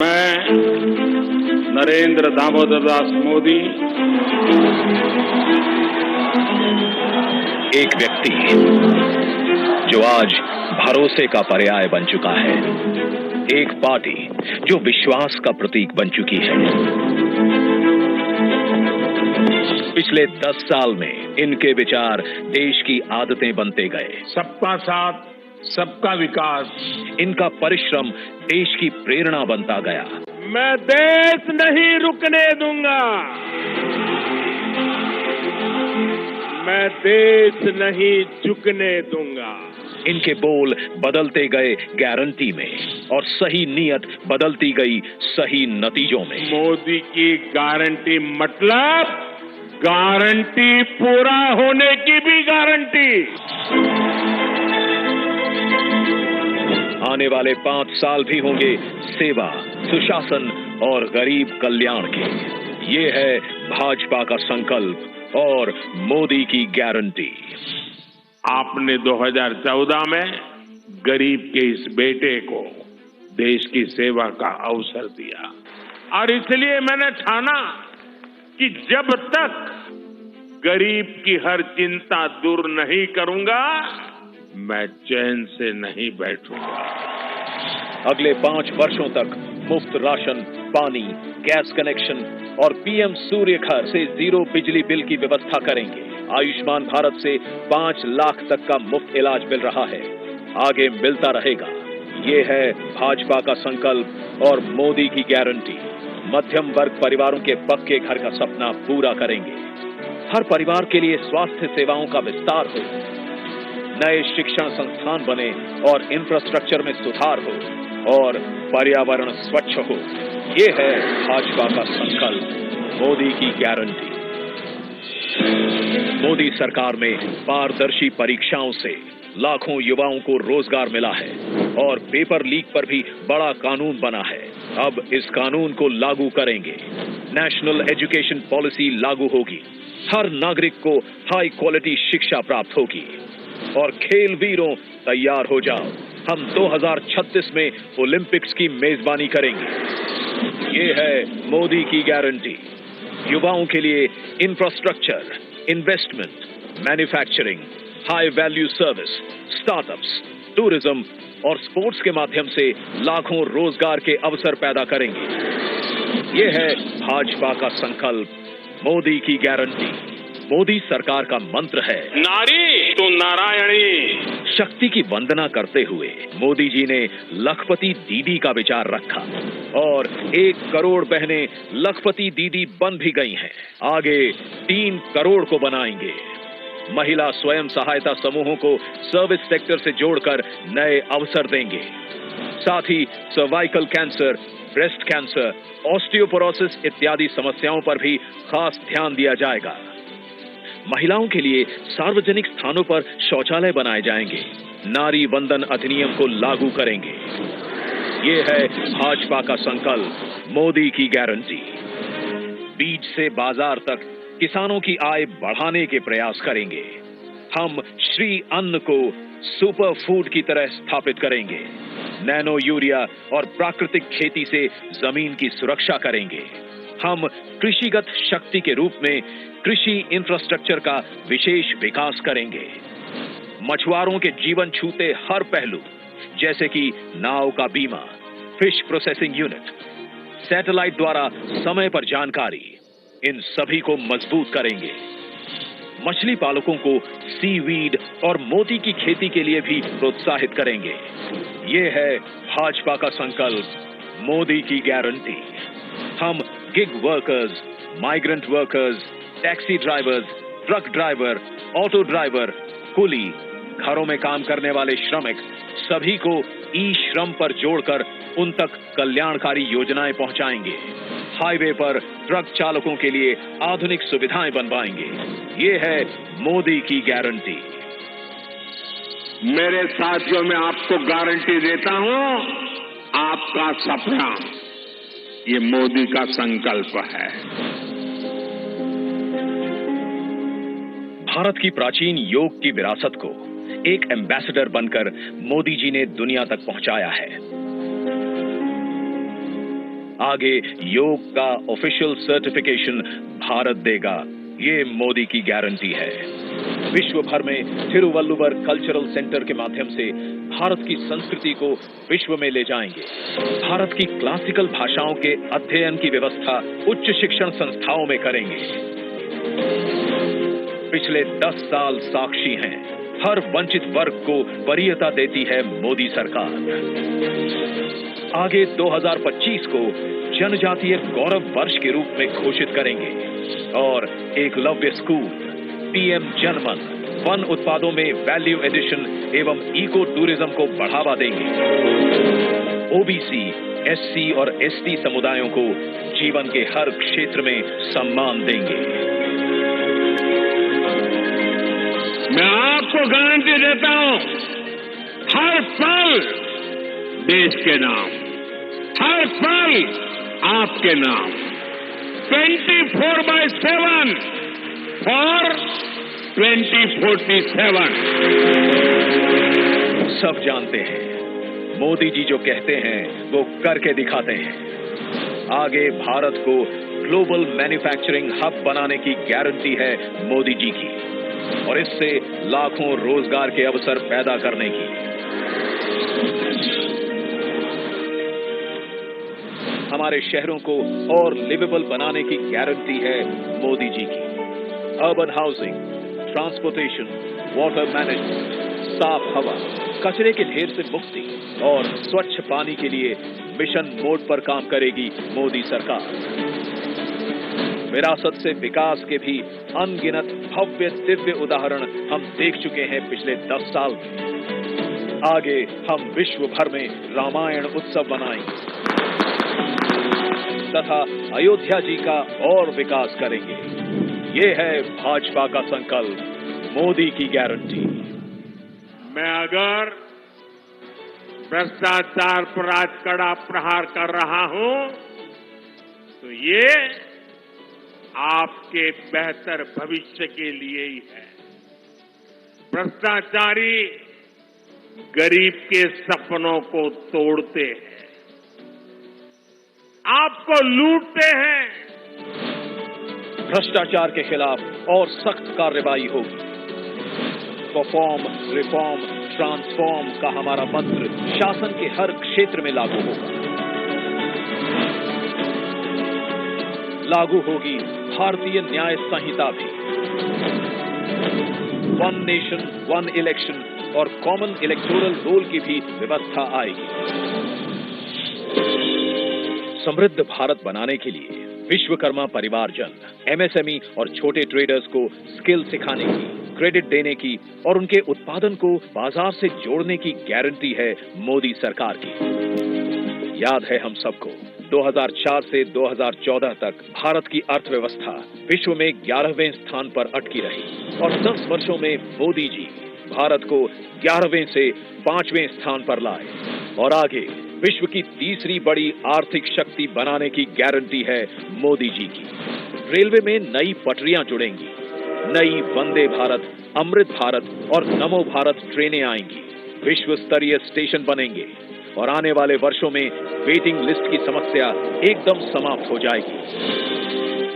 मैं नरेंद्र दामोदर दास मोदी एक व्यक्ति जो आज भरोसे का पर्याय बन चुका है, एक पार्टी जो विश्वास का प्रतीक बन चुकी है। पिछले 10 साल में इनके विचार देश की आदतें बनते गए। सबका साथ, सबका विकास, इनका परिश्रम देश की प्रेरणा बनता गया। मैं देश नहीं रुकने दूंगा, मैं देश नहीं झुकने दूंगा। इनके बोल बदलते गए गारंटी में और सही नीयत बदलती गई सही नतीजों में। मोदी की गारंटी मतलब गारंटी पूरा होने की भी गारंटी। आने वाले 5 साल भी होंगे सेवा, सुशासन और गरीब कल्याण के। ये है भाजपा का संकल्प और मोदी की गारंटी। आपने 2014 में गरीब के इस बेटे को देश की सेवा का अवसर दिया और इसलिए मैंने ठाना कि जब तक गरीब की हर चिंता दूर नहीं करूंगा, मैं चैन से नहीं बैठूंगा। अगले 5 वर्षों तक मुफ्त राशन, पानी, गैस कनेक्शन और पीएम सूर्य घर से 0 बिजली बिल की व्यवस्था करेंगे। आयुष्मान भारत से 5 लाख तक का मुफ्त इलाज मिल रहा है, आगे मिलता रहेगा। ये है भाजपा का संकल्प और मोदी की गारंटी। मध्यम वर्ग परिवारों के पक्के घर का सपना पूरा करेंगे। हर परिवार के लिए स्वास्थ्य सेवाओं का विस्तार हो, नए शिक्षण संस्थान बने और इंफ्रास्ट्रक्चर में सुधार हो और पर्यावरण स्वच्छ हो। ये है भाजपा का संकल्प, मोदी की गारंटी। मोदी सरकार में पारदर्शी परीक्षाओं से लाखों युवाओं को रोजगार मिला है और पेपर लीक पर भी बड़ा कानून बना है। अब इस कानून को लागू करेंगे। नेशनल एजुकेशन पॉलिसी लागू होगी। हर नागरिक को हाई क्वालिटी शिक्षा प्राप्त होगी। और खेल वीरों तैयार हो जाओ, हम 2036 में ओलंपिक्स की मेजबानी करेंगे। ये है मोदी की गारंटी। युवाओं के लिए infrastructure, investment, manufacturing, high value service, startups, tourism और स्पोर्ट्स के माध्यम से लाखों रोजगार के अवसर पैदा करेंगे। ये है भाजपा का संकल्प, मोदी की गारंटी। मोदी सरकार का मंत्र है, नारी तो नारायणी। शक्ति की वंदना करते हुए मोदी जी ने लखपति दीदी का विचार रखा और 1 करोड़ बहनें लखपति दीदी बन भी गई हैं। आगे 3 करोड़ को बनाएंगे। महिला स्वयं सहायता समूहों को सर्विस सेक्टर से जोड़कर नए अवसर देंगे। साथ ही cervical cancer, breast cancer, osteoporosis इत्यादि समस्याओं पर भी खास ध्यान दिया जाएगा। महिलाओं के लिए सार्वजनिक स्थानों पर शौचालय बनाए जाएंगे। नारी वंदन अधिनियम को लागू करेंगे। ये है भाजपा का संकल्प, मोदी की गारंटी। बीज से बाजार तक किसानों की आय बढ़ाने के प्रयास करेंगे। हम श्री अन्न को सुपर फूड की तरह स्थापित करेंगे। नैनो यूरिया और प्राकृतिक खेती से जमीन की सुरक्षा करेंगे। हम कृषिगत शक्ति के रूप में कृषि इंफ्रास्ट्रक्चर का विशेष विकास करेंगे। मछुआरों के जीवन छूते हर पहलू, जैसे कि नाव का बीमा, फिश प्रोसेसिंग यूनिट, सैटेलाइट द्वारा समय पर जानकारी, इन सभी को मजबूत करेंगे। मछली पालकों को सीवीड और मोती की खेती के लिए भी प्रोत्साहित करेंगे। ये है भाजपा का संकल्प, मोदी की गारंटी। हम gig workers, migrant workers, taxi drivers, truck driver, auto driver, कुली, घरों में काम करने वाले श्रमिक, सभी को ई श्रम पर जोड़कर उन तक कल्याणकारी योजनाएं पहुंचाएंगे। हाईवे पर ट्रक चालकों के लिए आधुनिक सुविधाएं बनवाएंगे। ये है मोदी की गारंटी। मेरे साथियों, मैं आपको गारंटी देता हूं, आपका सपना ये मोदी का संकल्प है। भारत की प्राचीन योग की विरासत को एक एम्बेसडर बनकर मोदी जी ने दुनिया तक पहुंचाया है। आगे योग का ऑफिशियल सर्टिफिकेशन भारत देगा, ये मोदी की गारंटी है। विश्व भर में थिरुवल्लुवर कल्चरल सेंटर के माध्यम से भारत की संस्कृति को विश्व में ले जाएंगे। भारत की क्लासिकल भाषाओं के अध्ययन की व्यवस्था उच्च शिक्षण संस्थाओं में करेंगे। पिछले 10 साल साक्षी हैं, हर वंचित वर्ग को वरीयता देती है मोदी सरकार। आगे 2025 को जनजातीय गौरव वर्ष के रूप में घोषित करेंगे और एकलव्य स्कूल, पीएम जनमन, वन उत्पादों में वैल्यू एडिशन एवं इको टूरिज्म को बढ़ावा देंगे। ओबीसी, एससी और एसटी समुदायों को जीवन के हर क्षेत्र में सम्मान देंगे। मैं आपको गारंटी देता हूं, हर पल देश के नाम, हर पल आपके नाम, 24/7 फॉर 2047। सब जानते हैं, मोदी जी जो कहते हैं वो करके दिखाते हैं। आगे भारत को ग्लोबल मैन्युफैक्चरिंग हब बनाने की गारंटी है मोदी जी की, और इससे लाखों रोजगार के अवसर पैदा करने की। हमारे शहरों को और लिवेबल बनाने की गारंटी है मोदी जी की। Urban housing, transportation, water management, साफ हवा, कचरे के ढेर से मुक्ति और स्वच्छ पानी के लिए मिशन मोड पर काम करेगी मोदी सरकार। विरासत से विकास के भी अनगिनत भव्य दिव्य उदाहरण हम देख चुके हैं पिछले 10 साल में। आगे हम विश्व भर में रामायण उत्सव मनाएंगे तथा अयोध्या जी का और विकास करेंगे। ये है भाजपा का संकल्प, मोदी की गारंटी। मैं अगर भ्रष्टाचार पर आज कड़ा प्रहार कर रहा हूं तो ये आपके बेहतर भविष्य के लिए ही है। भ्रष्टाचारी गरीब के सपनों को तोड़ते हैं, आपको लूटते हैं। भ्रष्टाचार के खिलाफ और सख्त कार्रवाई होगी। परफॉर्म, रिफॉर्म, ट्रांसफॉर्म का हमारा मंत्र शासन के हर क्षेत्र में लागू होगा। लागू होगी भारतीय न्याय संहिता भी। वन नेशन, वन इलेक्शन और कॉमन इलेक्टोरल रोल की भी व्यवस्था आएगी। समृद्ध भारत बनाने के लिए विश्वकर्मा परिवारजन, एमएसएमई और छोटे ट्रेडर्स को स्किल सिखाने की, क्रेडिट देने की और उनके उत्पादन को बाजार से जोड़ने की गारंटी है मोदी सरकार की। याद है हम सबको, 2004 से 2014 तक भारत की अर्थव्यवस्था विश्व में 11वें स्थान पर अटकी रही और 10 वर्षों में मोदी जी भारत को 11वें से 5वें स्थान पर लाए और आगे विश्व की तीसरी बड़ी आर्थिक शक्ति बनाने की गारंटी है मोदी जी की। रेलवे में नई पटरियां जुड़ेंगी, नई वंदे भारत, अमृत भारत और नमो भारत ट्रेनें आएंगी, विश्व स्तरीय स्टेशन बनेंगे और आने वाले वर्षों में वेटिंग लिस्ट की समस्या एकदम समाप्त हो जाएगी।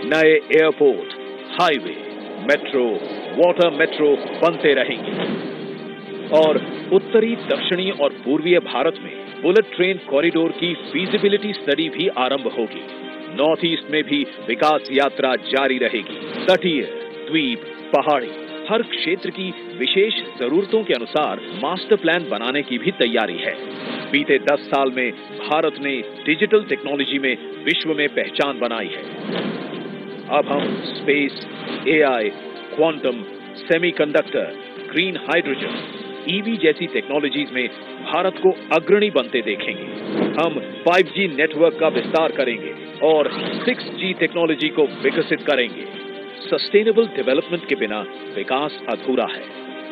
नए airport, highway, metro, water metro बनते रहेंगे और उत्तरी, दक्षिणी और पूर्वीय भारत में बुलेट ट्रेन कॉरिडोर की फीजिबिलिटी स्टडी भी आरंभ होगी। नॉर्थ ईस्ट में भी विकास यात्रा जारी रहेगी। तटीय, द्वीप, पहाड़ी, हर क्षेत्र की विशेष जरूरतों के अनुसार मास्टर प्लान बनाने की भी तैयारी है। बीते 10 साल में भारत ने डिजिटल टेक्नोलॉजी में विश्व में पहचान बनाई है। अब हम space, AI, quantum, semiconductor, green hydrogen, EV जैसी टेक्नोलॉजीज में भारत को अग्रणी बनते देखेंगे। हम 5G नेटवर्क का विस्तार करेंगे और 6G टेक्नोलॉजी को विकसित करेंगे। सस्टेनेबल डेवलपमेंट के बिना विकास अधूरा है,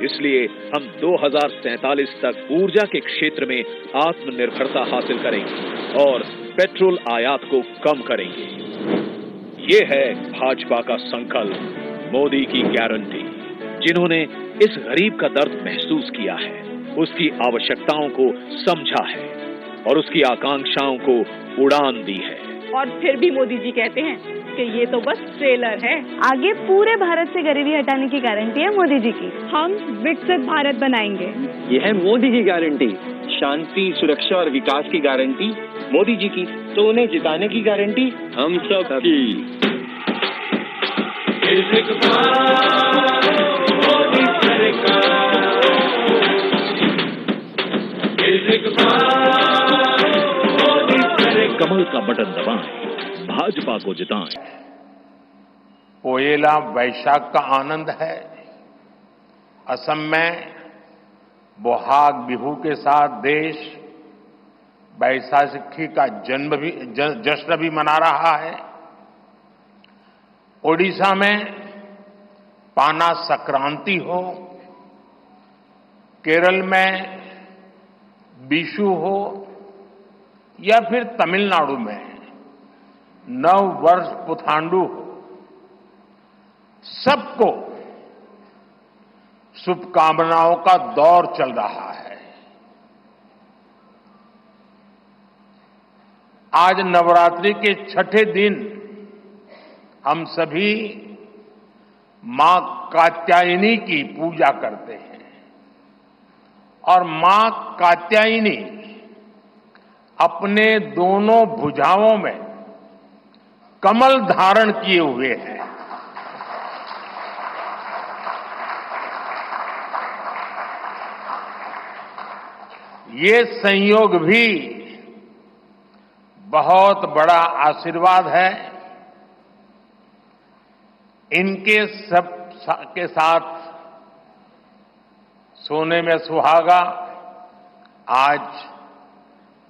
इसलिए हम 2047 तक ऊर्जा के क्षेत्र में आत्मनिर्भरता हासिल करेंगे और पेट्रोल आयात को कम करेंगे। ये है भाजपा का संकल्प, मोदी की गारंटी। जिन्होंने इस गरीब का दर्द महसूस किया है, उसकी आवश्यकताओं को समझा है और उसकी आकांक्षाओं को उड़ान दी है। और फिर भी मोदी जी कहते हैं कि ये तो बस ट्रेलर है। आगे पूरे भारत से गरीबी हटाने की गारंटी है मोदी जी की। हम विकसित भारत बनाएंगे। ये है मोदी की गारंटी। शांति, सुरक्षा और विकास की गारंटी मोदी जी की, तो उन्हें जिताने की गारंटी हम सब की। कमल का बटन दबाएं, भाजपा को जिताएं। पोएला वैशाख का आनंद है। असम में बोहाग बिहू के साथ देश बैसाखी का जश्न भी मना रहा है। ओडिशा में पाना संक्रांति हो, केरल में बिशु हो या फिर तमिलनाडु में नव वर्ष पुथांडु हो, सबको शुभकामनाओं का दौर चल रहा है। आज नवरात्रि के छठे दिन हम सभी मां कात्यायनी की पूजा करते हैं और मां कात्यायनी अपने दोनों भुजाओं में कमल धारण किए हुए हैं। ये संयोग भी बहुत बड़ा आशीर्वाद है। इनके सब के साथ सोने में सुहागा आज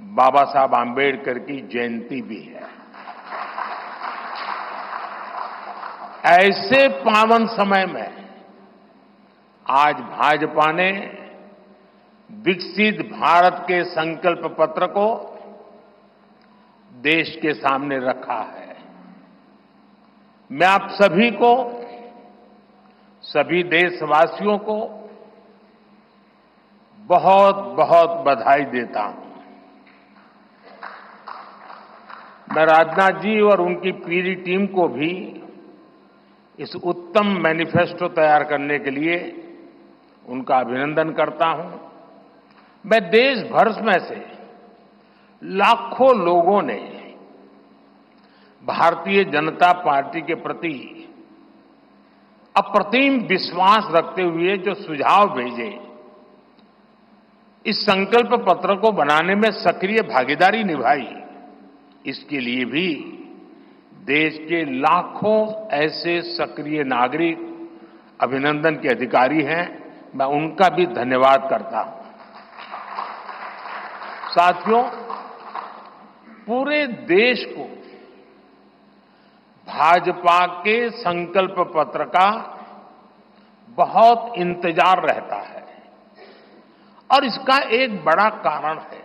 बाबा साहब आंबेडकर की जयंती भी है। ऐसे पावन समय में आज भाजपा ने विकसित भारत के संकल्प पत्र को देश के सामने रखा है। मैं आप सभी को, सभी देशवासियों को बहुत बहुत बधाई देता हूं। मैं राजनाथ जी और उनकी पूरी टीम को भी इस उत्तम मैनिफेस्टो तैयार करने के लिए उनका अभिनंदन करता हूं। मैं देश भर में से लाखों लोगों ने भारतीय जनता पार्टी के प्रति अप्रतिम विश्वास रखते हुए जो सुझाव भेजे, इस संकल्प पत्र को बनाने में सक्रिय भागीदारी निभाई, इसके लिए भी देश के लाखों ऐसे सक्रिय नागरिक अभिनंदन के अधिकारी हैं। मैं उनका भी धन्यवाद करता हूं। साथियों, पूरे देश को भाजपा के संकल्प पत्र का बहुत इंतजार रहता है और इसका एक बड़ा कारण है।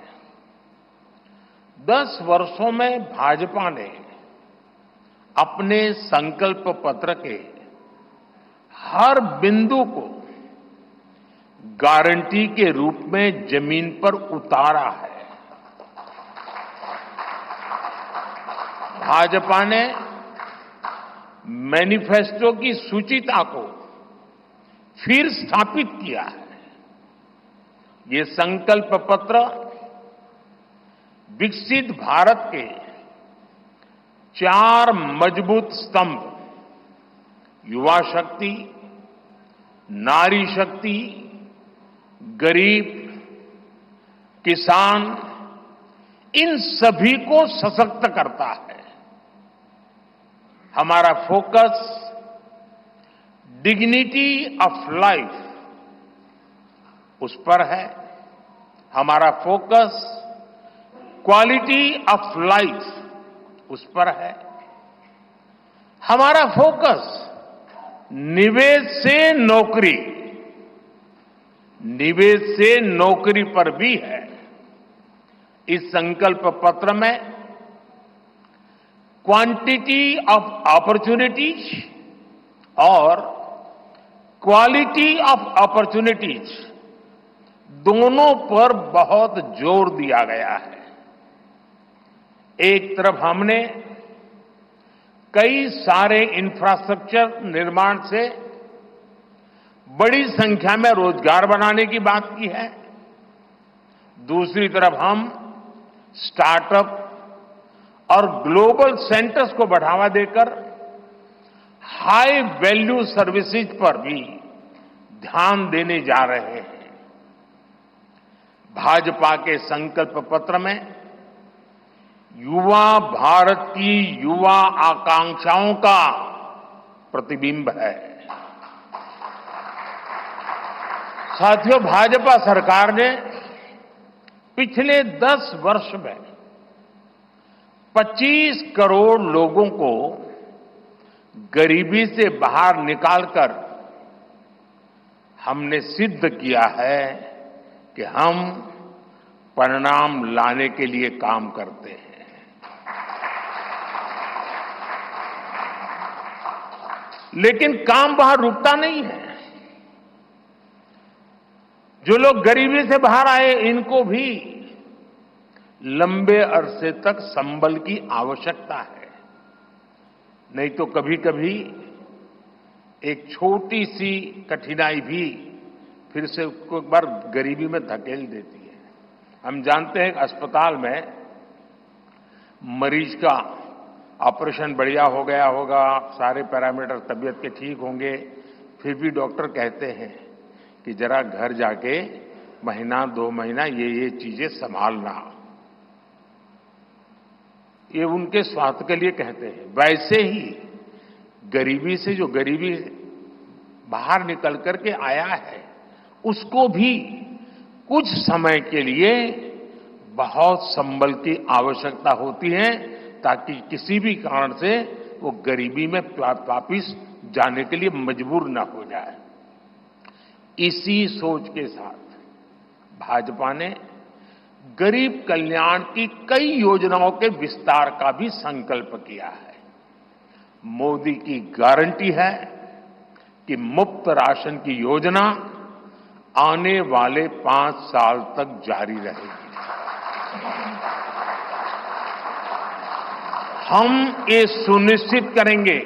10 वर्षों में भाजपा ने अपने संकल्प पत्र के हर बिंदु को गारंटी के रूप में जमीन पर उतारा है। भाजपा ने मैनिफेस्टो की सूचिता को फिर स्थापित किया है। ये संकल्प पत्र विकसित भारत के 4 मजबूत स्तंभ, युवा शक्ति, नारी शक्ति, गरीब, किसान, इन सभी को सशक्त करता है। हमारा फोकस डिग्निटी ऑफ लाइफ उस पर है। हमारा फोकस क्वालिटी ऑफ लाइफ उस पर है। हमारा फोकस निवेश से नौकरी, निवेश से नौकरी पर भी है। इस संकल्प पत्र में क्वांटिटी ऑफ अपॉर्चुनिटीज और क्वालिटी ऑफ अपॉर्चुनिटीज दोनों पर बहुत जोर दिया गया है। एक तरफ हमने कई सारे इंफ्रास्ट्रक्चर निर्माण से बड़ी संख्या में रोजगार बनाने की बात की है। दूसरी तरफ हम स्टार्टअप और ग्लोबल सेंटर्स को बढ़ावा देकर हाई वैल्यू सर्विसेज पर भी ध्यान देने जा रहे हैं। भाजपा के संकल्प पत्र में युवा भारत की युवा आकांक्षाओं का प्रतिबिंब है। साथियों, भाजपा सरकार ने पिछले 10 वर्ष में 25 करोड़ लोगों को गरीबी से बाहर निकालकर हमने सिद्ध किया है कि हम परिणाम लाने के लिए काम करते हैं। लेकिन काम वहां रुकता नहीं है। जो लोग गरीबी से बाहर आए, इनको भी लंबे अरसे तक संबल की आवश्यकता है। नहीं तो कभी कभी एक छोटी सी कठिनाई भी फिर से उसको एक बार गरीबी में धकेल देती है। हम जानते हैं कि अस्पताल में मरीज का ऑपरेशन बढ़िया हो गया होगा, सारे पैरामीटर तबीयत के ठीक होंगे, फिर भी डॉक्टर कहते हैं कि जरा घर जाके महीना 2 महीना ये चीजें संभालना। ये उनके स्वास्थ्य के लिए कहते हैं। वैसे ही गरीबी से जो गरीबी बाहर निकल करके आया है, उसको भी कुछ समय के लिए बहुत संबल की आवश्यकता होती है, ताकि किसी भी कारण से वो गरीबी में वापिस जाने के लिए मजबूर न हो जाए। इसी सोच के साथ भाजपा ने गरीब कल्याण की कई योजनाओं के विस्तार का भी संकल्प किया है। मोदी की गारंटी है कि मुफ्त राशन की योजना आने वाले 5 साल तक जारी रहेगी। हम ये सुनिश्चित करेंगे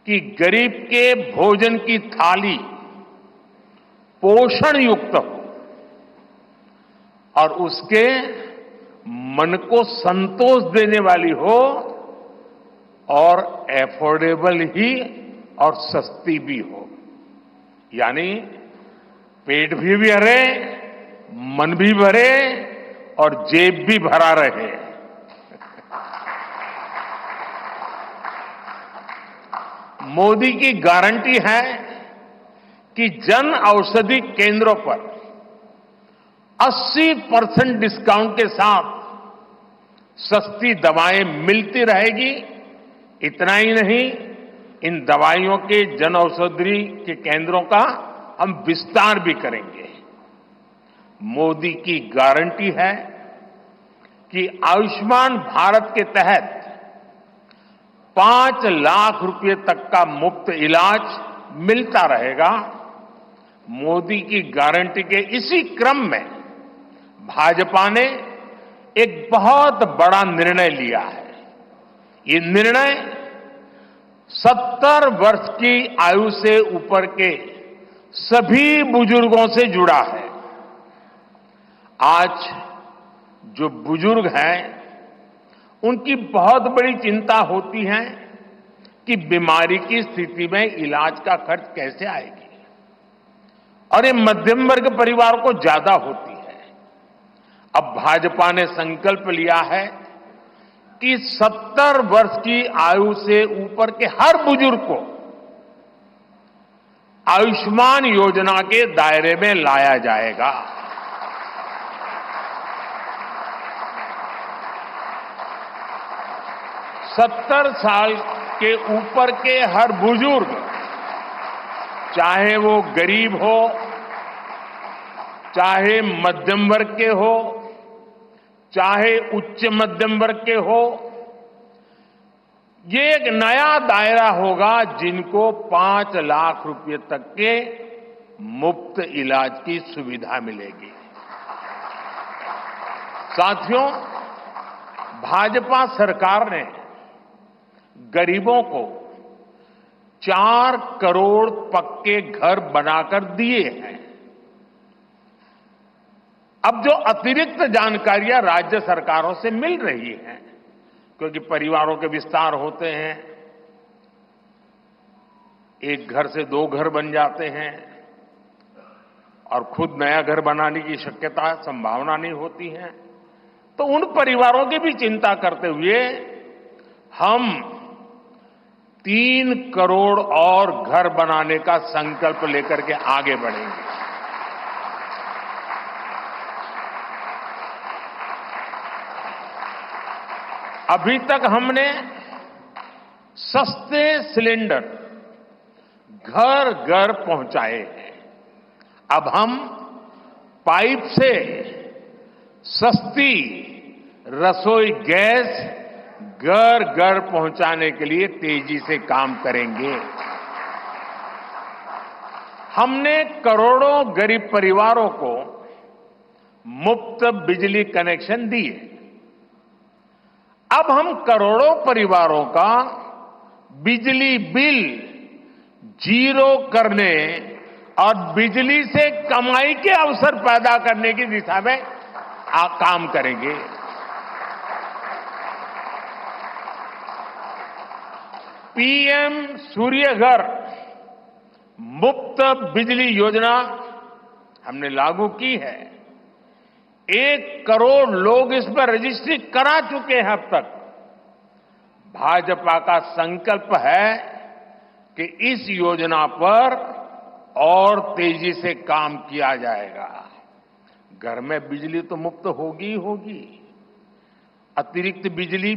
कि गरीब के भोजन की थाली पोषण युक्त हो और उसके मन को संतोष देने वाली हो, और एफोर्डेबल ही और सस्ती भी हो। यानी पेट भी भरे, मन भी भरे और जेब भी भरा रहे। मोदी की गारंटी है कि जन औषधि केंद्रों पर 80% डिस्काउंट के साथ सस्ती दवाएं मिलती रहेगी। इतना ही नहीं, इन दवाइयों के जन औषधि के केंद्रों का हम विस्तार भी करेंगे। मोदी की गारंटी है कि आयुष्मान भारत के तहत 5 लाख रुपए तक का मुफ्त इलाज मिलता रहेगा। मोदी की गारंटी के इसी क्रम में भाजपा ने एक बहुत बड़ा निर्णय लिया है। ये निर्णय 70 वर्ष की आयु से ऊपर के सभी बुजुर्गों से जुड़ा है। आज जो बुजुर्ग हैं, उनकी बहुत बड़ी चिंता होती है कि बीमारी की स्थिति में इलाज का खर्च कैसे आएगी, और ये मध्यम वर्ग परिवार को ज्यादा होती है। अब भाजपा ने संकल्प लिया है कि 70 वर्ष की आयु से ऊपर के हर बुजुर्ग को आयुष्मान योजना के दायरे में लाया जाएगा। सत्तर साल के ऊपर के हर बुजुर्ग, चाहे वो गरीब हो, चाहे मध्यम वर्ग के हो, चाहे उच्च मध्यम वर्ग के हो, ये एक नया दायरा होगा जिनको 5 लाख रुपए तक के मुफ्त इलाज की सुविधा मिलेगी। साथियों, भाजपा सरकार ने गरीबों को 4 करोड़ पक्के घर बनाकर दिए हैं। अब जो अतिरिक्त जानकारियां राज्य सरकारों से मिल रही हैं, क्योंकि परिवारों के विस्तार होते हैं, एक घर से 2 घर बन जाते हैं और खुद नया घर बनाने की शक्यता संभावना नहीं होती है, तो उन परिवारों की भी चिंता करते हुए हम 3 करोड़ और घर बनाने का संकल्प लेकर के आगे बढ़ेंगे। अभी तक हमने सस्ते सिलेंडर घर घर पहुंचाए हैं। अब हम पाइप से सस्ती रसोई गैस घर घर पहुंचाने के लिए तेजी से काम करेंगे। हमने करोड़ों गरीब परिवारों को मुफ्त बिजली कनेक्शन दिए। अब हम करोड़ों परिवारों का बिजली बिल 0 करने और बिजली से कमाई के अवसर पैदा करने की दिशा में काम करेंगे। पीएम सूर्य घर मुफ्त बिजली योजना हमने लागू की है। 1 करोड़ लोग इस पर रजिस्ट्री करा चुके हैं अब तक। भाजपा का संकल्प है कि इस योजना पर और तेजी से काम किया जाएगा। घर में बिजली तो मुफ्त होगी ही होगी, अतिरिक्त बिजली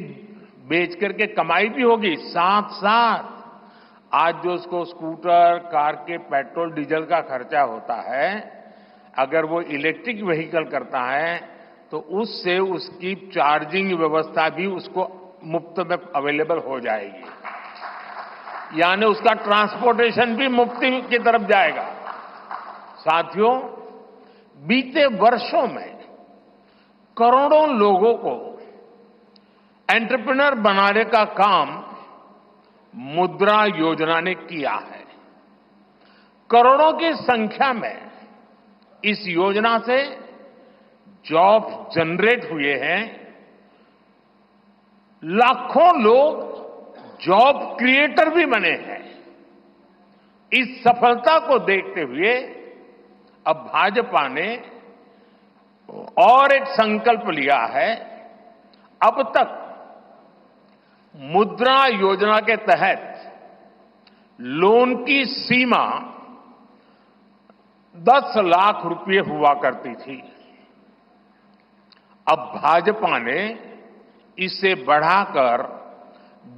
बेच करके कमाई भी होगी। साथ साथ आज जो उसको स्कूटर, कार के पेट्रोल डीजल का खर्चा होता है, अगर वो इलेक्ट्रिक व्हीकल करता है तो उससे उसकी चार्जिंग व्यवस्था भी उसको मुफ्त में अवेलेबल हो जाएगी, यानी उसका ट्रांसपोर्टेशन भी मुफ्ती की तरफ जाएगा। साथियों, बीते वर्षों में करोड़ों लोगों को एंटरप्रेन्योर बनाने का काम मुद्रा योजना ने किया है। करोड़ों की संख्या में इस योजना से जॉब जनरेट हुए हैं। लाखों लोग जॉब क्रिएटर भी बने हैं। इस सफलता को देखते हुए अब भाजपा ने और एक संकल्प लिया है। अब तक मुद्रा योजना के तहत लोन की सीमा 10 लाख रुपए हुआ करती थी। अब भाजपा ने इसे बढ़ाकर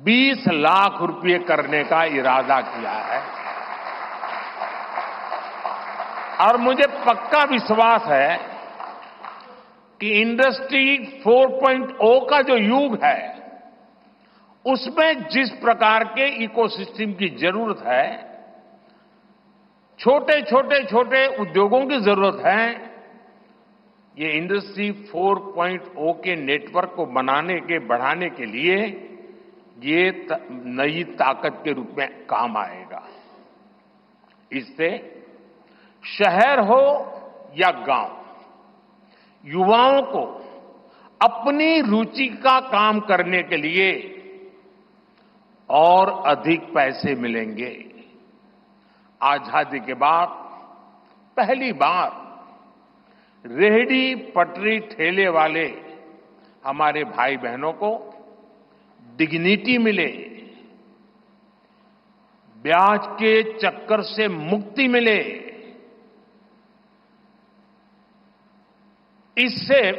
20 लाख रुपए करने का इरादा किया है और मुझे पक्का विश्वास है कि इंडस्ट्री 4.0 का जो युग है, उसमें जिस प्रकार के इकोसिस्टम की जरूरत है, छोटे उद्योगों की जरूरत है, ये इंडस्ट्री 4.0 के नेटवर्क को बढ़ाने के लिए ये नई ताकत के रूप में काम आएगा। इससे शहर हो या गांव, युवाओं को अपनी रुचि का काम करने के लिए और अधिक पैसे मिलेंगे। आजादी के बाद पहली बार रेहड़ी पटरी ठेले वाले हमारे भाई बहनों को डिग्निटी मिले, ब्याज के चक्कर से मुक्ति मिले।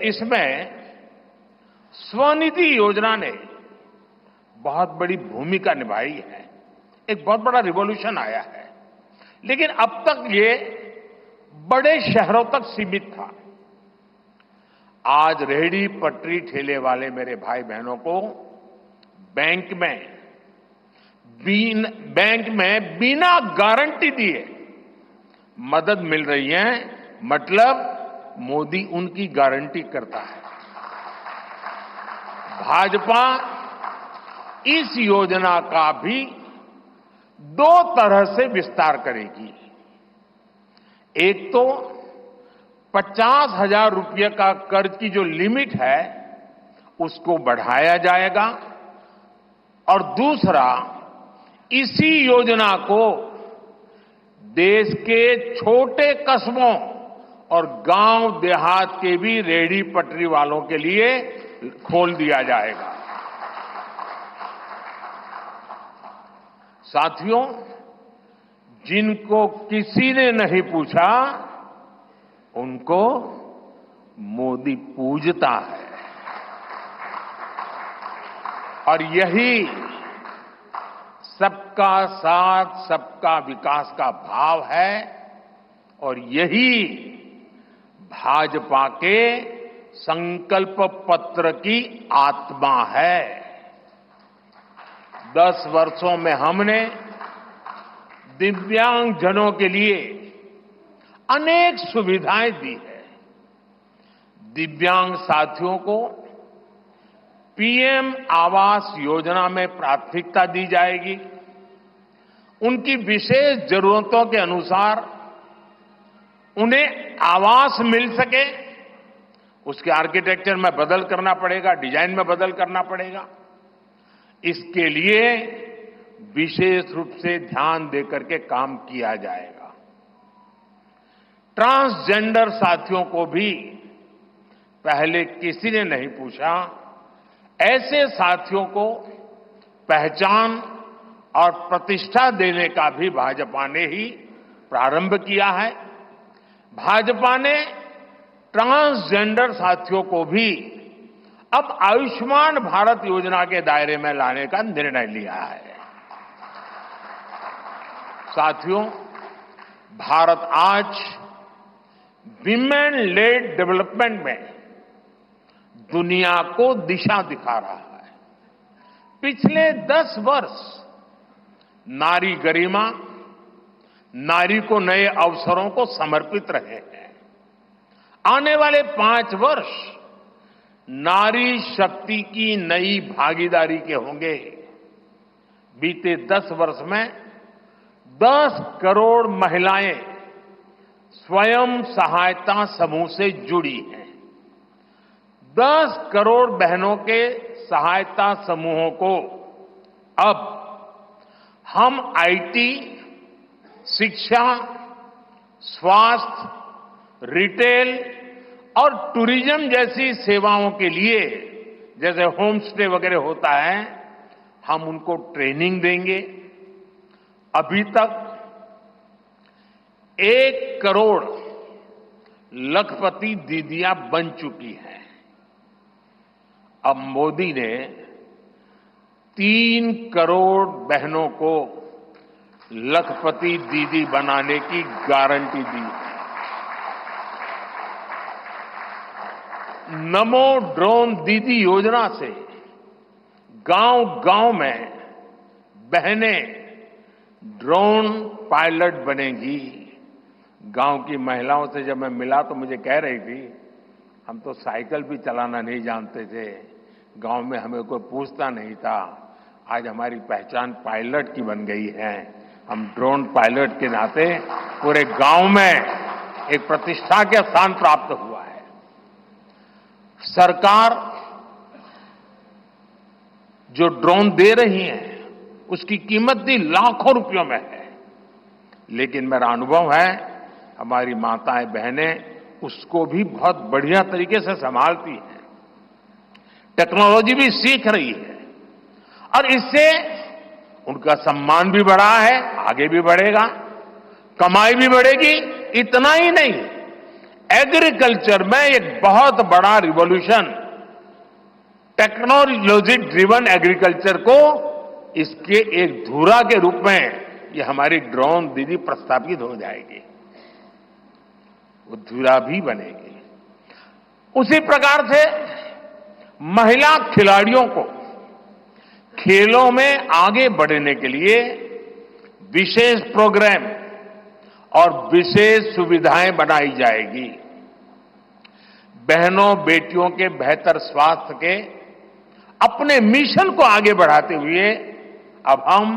इसमें स्वनिधि योजना ने बहुत बड़ी भूमिका निभाई है। एक बहुत बड़ा रिवॉल्यूशन आया है, लेकिन अब तक ये बड़े शहरों तक सीमित था। आज रेहड़ी पटरी ठेले वाले मेरे भाई बहनों को बैंक में बिना गारंटी दिए मदद मिल रही है। मतलब मोदी उनकी गारंटी करता है। भाजपा इस योजना का भी 2 तरह से विस्तार करेगी। एक तो 50,000 रुपये का कर्ज की जो लिमिट है उसको बढ़ाया जाएगा और दूसरा इसी योजना को देश के छोटे कस्बों और गांव देहात के भी रेहड़ी पटरी वालों के लिए खोल दिया जाएगा। साथियों, जिनको किसी ने नहीं पूछा उनको मोदी पूजता है और यही सबका साथ सबका विकास का भाव है और यही भाजपा के संकल्प पत्र की आत्मा है। 10 वर्षों में हमने दिव्यांगजनों के लिए अनेक सुविधाएं दी है। दिव्यांग साथियों को पीएम आवास योजना में प्राथमिकता दी जाएगी। उनकी विशेष जरूरतों के अनुसार उन्हें आवास मिल सके, उसके आर्किटेक्चर में बदल करना पड़ेगा, डिजाइन में बदल करना पड़ेगा। इसके लिए विशेष रूप से ध्यान देकर के काम किया जाएगा। ट्रांसजेंडर साथियों को भी पहले किसी ने नहीं पूछा, ऐसे साथियों को पहचान और प्रतिष्ठा देने का भी भाजपा ने ही प्रारंभ किया है। भाजपा ने ट्रांसजेंडर साथियों को भी अब आयुष्मान भारत योजना के दायरे में लाने का निर्णय लिया है। साथियों, भारत आज विमेन लेड डेवलपमेंट में दुनिया को दिशा दिखा रहा है। पिछले 10 वर्ष नारी गरिमा, नारी को नए अवसरों को समर्पित रहे हैं। आने वाले 5 वर्ष नारी शक्ति की नई भागीदारी के होंगे। बीते 10 वर्ष में 10 करोड़ महिलाएं स्वयं सहायता समूह से जुड़ी हैं। 10 करोड़ बहनों के सहायता समूहों को अब हम आईटी, शिक्षा, स्वास्थ्य, रिटेल और टूरिज्म जैसी सेवाओं के लिए, जैसे होम स्टे वगैरह होता है, हम उनको ट्रेनिंग देंगे। अभी तक 1 करोड़ लखपति दीदियां बन चुकी हैं। अब मोदी ने 3 करोड़ बहनों को लखपति दीदी बनाने की गारंटी दी है। नमो ड्रोन दीदी योजना से गांव-गांव में बहनें ड्रोन पायलट बनेंगी। गांव की महिलाओं से जब मैं मिला तो मुझे कह रही थी, हम तो साइकिल भी चलाना नहीं जानते थे, गांव में हमें कोई पूछता नहीं था। आज हमारी पहचान पायलट की बन गई है। हम ड्रोन पायलट के नाते पूरे गांव में एक प्रतिष्ठा के स्थान प्राप्त हुआ है। सरकार जो ड्रोन दे रही है उसकी कीमत भी लाखों रुपयों में है, लेकिन मेरा अनुभव है हमारी माताएं बहनें उसको भी बहुत बढ़िया तरीके से संभालती हैं। टेक्नोलॉजी भी सीख रही है और इससे उनका सम्मान भी बढ़ा है, आगे भी बढ़ेगा, कमाई भी बढ़ेगी। इतना ही नहीं, एग्रीकल्चर में एक बहुत बड़ा रिवॉल्यूशन, टेक्नोलॉजी ड्रिवन एग्रीकल्चर को इसके एक धुरा के रूप में ये हमारी ड्रोन दीदी प्रस्थापित हो जाएगी, वो धुरा भी बनेगी। उसी प्रकार से महिला खिलाड़ियों को खेलों में आगे बढ़ने के लिए विशेष प्रोग्राम और विशेष सुविधाएं बनाई जाएगी। बहनों बेटियों के बेहतर स्वास्थ्य के अपने मिशन को आगे बढ़ाते हुए अब हम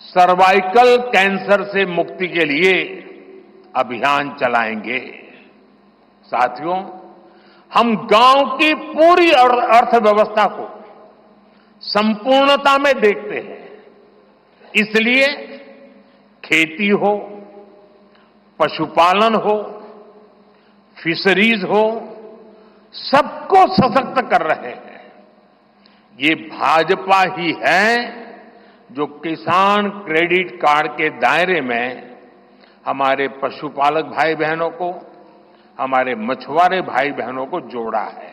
सर्वाइकल कैंसर से मुक्ति के लिए अभियान चलाएंगे। साथियों, हम गांव की पूरी अर्थव्यवस्था को संपूर्णता में देखते हैं। इसलिए खेती हो, पशुपालन हो, फिशरीज हो, सबको सशक्त कर रहे हैं। ये भाजपा ही है जो किसान क्रेडिट कार्ड के दायरे में हमारे पशुपालक भाई बहनों को, हमारे मछुआरे भाई बहनों को जोड़ा है।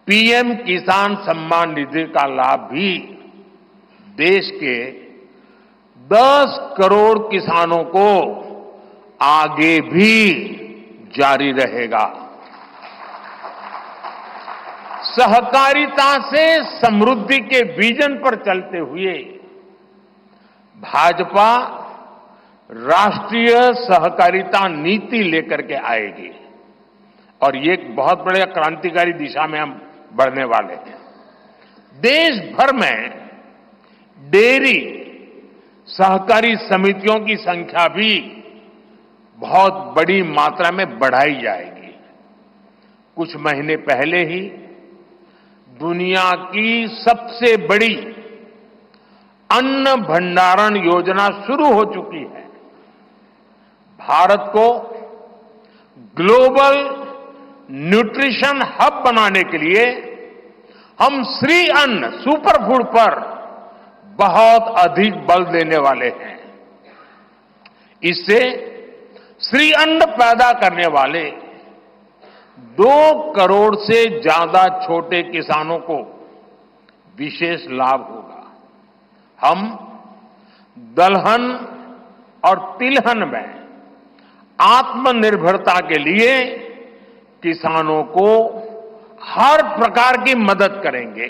पीएम किसान सम्मान निधि का लाभ भी देश के 10 करोड़ किसानों को आगे भी जारी रहेगा। सहकारिता से समृद्धि के विजन पर चलते हुए भाजपा राष्ट्रीय सहकारिता नीति लेकर के आएगी और ये एक बहुत बड़े क्रांतिकारी दिशा में हम बढ़ने वाले हैं। देश भर में डेयरी सहकारी समितियों की संख्या भी बहुत बड़ी मात्रा में बढ़ाई जाएगी। कुछ महीने पहले ही दुनिया की सबसे बड़ी अन्न भंडारण योजना शुरू हो चुकी है। भारत को ग्लोबल न्यूट्रिशन हब बनाने के लिए हम श्री अन्न सुपरफूड पर बहुत अधिक बल देने वाले हैं। इससे श्री अन्न पैदा करने वाले 2 करोड़ से ज्यादा छोटे किसानों को विशेष लाभ होगा। हम दलहन और तिलहन में आत्मनिर्भरता के लिए किसानों को हर प्रकार की मदद करेंगे।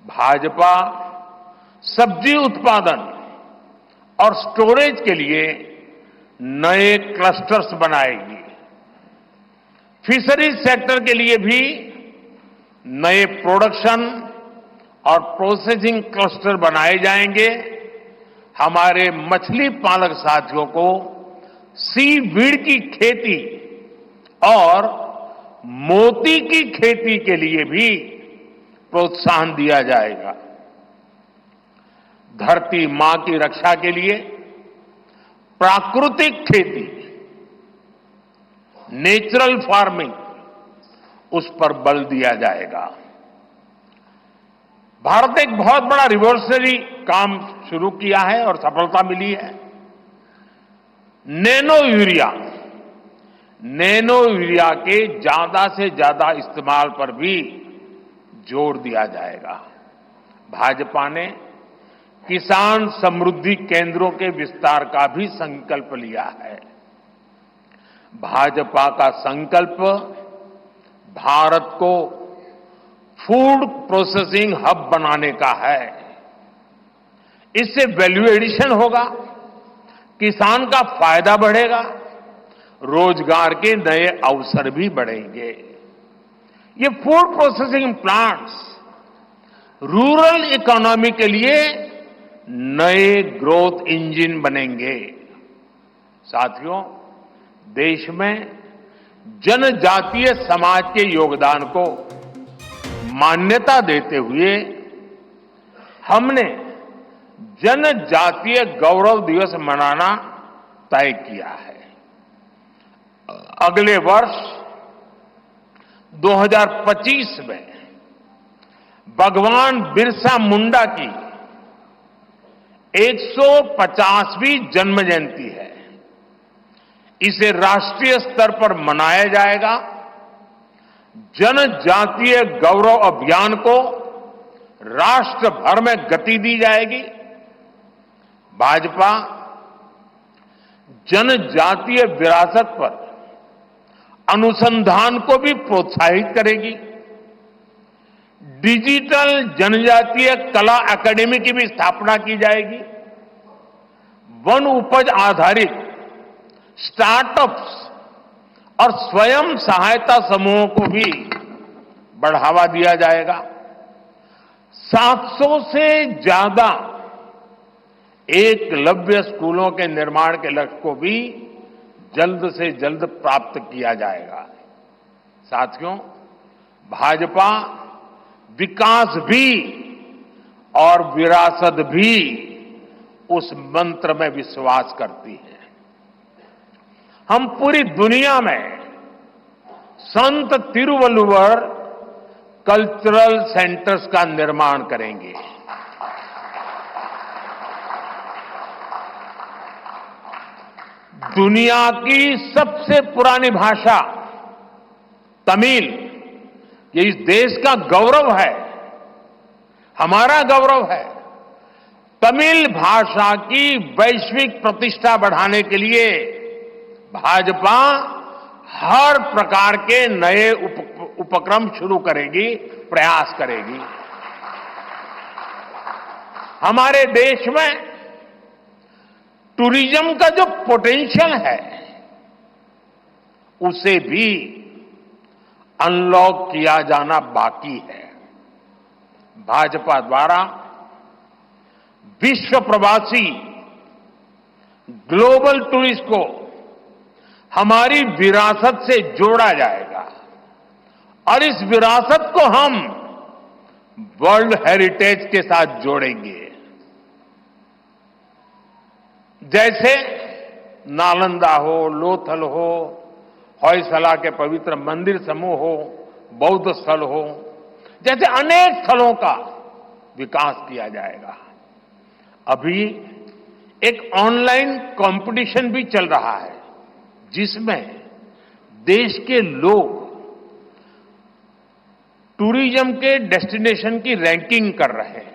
भाजपा सब्जी उत्पादन और स्टोरेज के लिए नए क्लस्टर्स बनाएगी। फिशरीज सेक्टर के लिए भी नए प्रोडक्शन और प्रोसेसिंग क्लस्टर बनाए जाएंगे। हमारे मछली पालक साथियों को सीवीड की खेती और मोती की खेती के लिए भी प्रोत्साहन दिया जाएगा। धरती मां की रक्षा के लिए प्राकृतिक खेती, नेचुरल फार्मिंग, उस पर बल दिया जाएगा। भारत ने एक बहुत बड़ा रिवॉल्यूशनरी काम शुरू किया है और सफलता मिली है। नैनो यूरिया के ज्यादा से ज्यादा इस्तेमाल पर भी जोर दिया जाएगा। भाजपा ने किसान समृद्धि केंद्रों के विस्तार का भी संकल्प लिया है। भाजपा का संकल्प भारत को फूड प्रोसेसिंग हब बनाने का है। इससे वैल्यू एडिशन होगा, किसान का फायदा बढ़ेगा, रोजगार के नए अवसर भी बढ़ेंगे। ये food processing plants rural economy के लिए नए ग्रोथ इंजन बनेंगे। साथियों, देश में जनजातीय समाज के योगदान को मान्यता देते हुए हमने जनजातीय गौरव दिवस मनाना तय किया है। अगले वर्ष 2025 में भगवान बिरसा मुंडा की 150वीं जन्म जयंती है। इसे राष्ट्रीय स्तर पर मनाया जाएगा। जनजातीय गौरव अभियान को राष्ट्र भर में गति दी जाएगी। भाजपा जनजातीय विरासत पर अनुसंधान को भी प्रोत्साहित करेगी। डिजिटल जनजातीय कला एकेडमी की भी स्थापना की जाएगी। वन उपज आधारित स्टार्टअप्स और स्वयं सहायता समूहों को भी बढ़ावा दिया जाएगा। 700 से ज्यादा एकलव्य स्कूलों के निर्माण के लक्ष्य को भी जल्द से जल्द प्राप्त किया जाएगा। साथियों, भाजपा विकास भी और विरासत भी उस मंत्र में विश्वास करती है। हम पूरी दुनिया में संत तिरुवल्लुवर कल्चरल सेंटर्स का निर्माण करेंगे। दुनिया की सबसे पुरानी भाषा तमिल, ये इस देश का गौरव है, हमारा गौरव है। तमिल भाषा की वैश्विक प्रतिष्ठा बढ़ाने के लिए भाजपा हर प्रकार के नए उपक्रम शुरू करेगी, प्रयास करेगी। हमारे देश में टूरिज्म का जो पोटेंशियल है उसे भी अनलॉक किया जाना बाकी है। भाजपा द्वारा विश्व प्रवासी ग्लोबल टूरिस्ट को हमारी विरासत से जोड़ा जाएगा और इस विरासत को हम वर्ल्ड हेरिटेज के साथ जोड़ेंगे। जैसे नालंदा हो, लोथल हो, होयसला के पवित्र मंदिर समूह हो, बौद्ध स्थल हो, जैसे अनेक स्थलों का विकास किया जाएगा। अभी एक ऑनलाइन कंपटीशन भी चल रहा है जिसमें देश के लोग टूरिज्म के डेस्टिनेशन की रैंकिंग कर रहे हैं।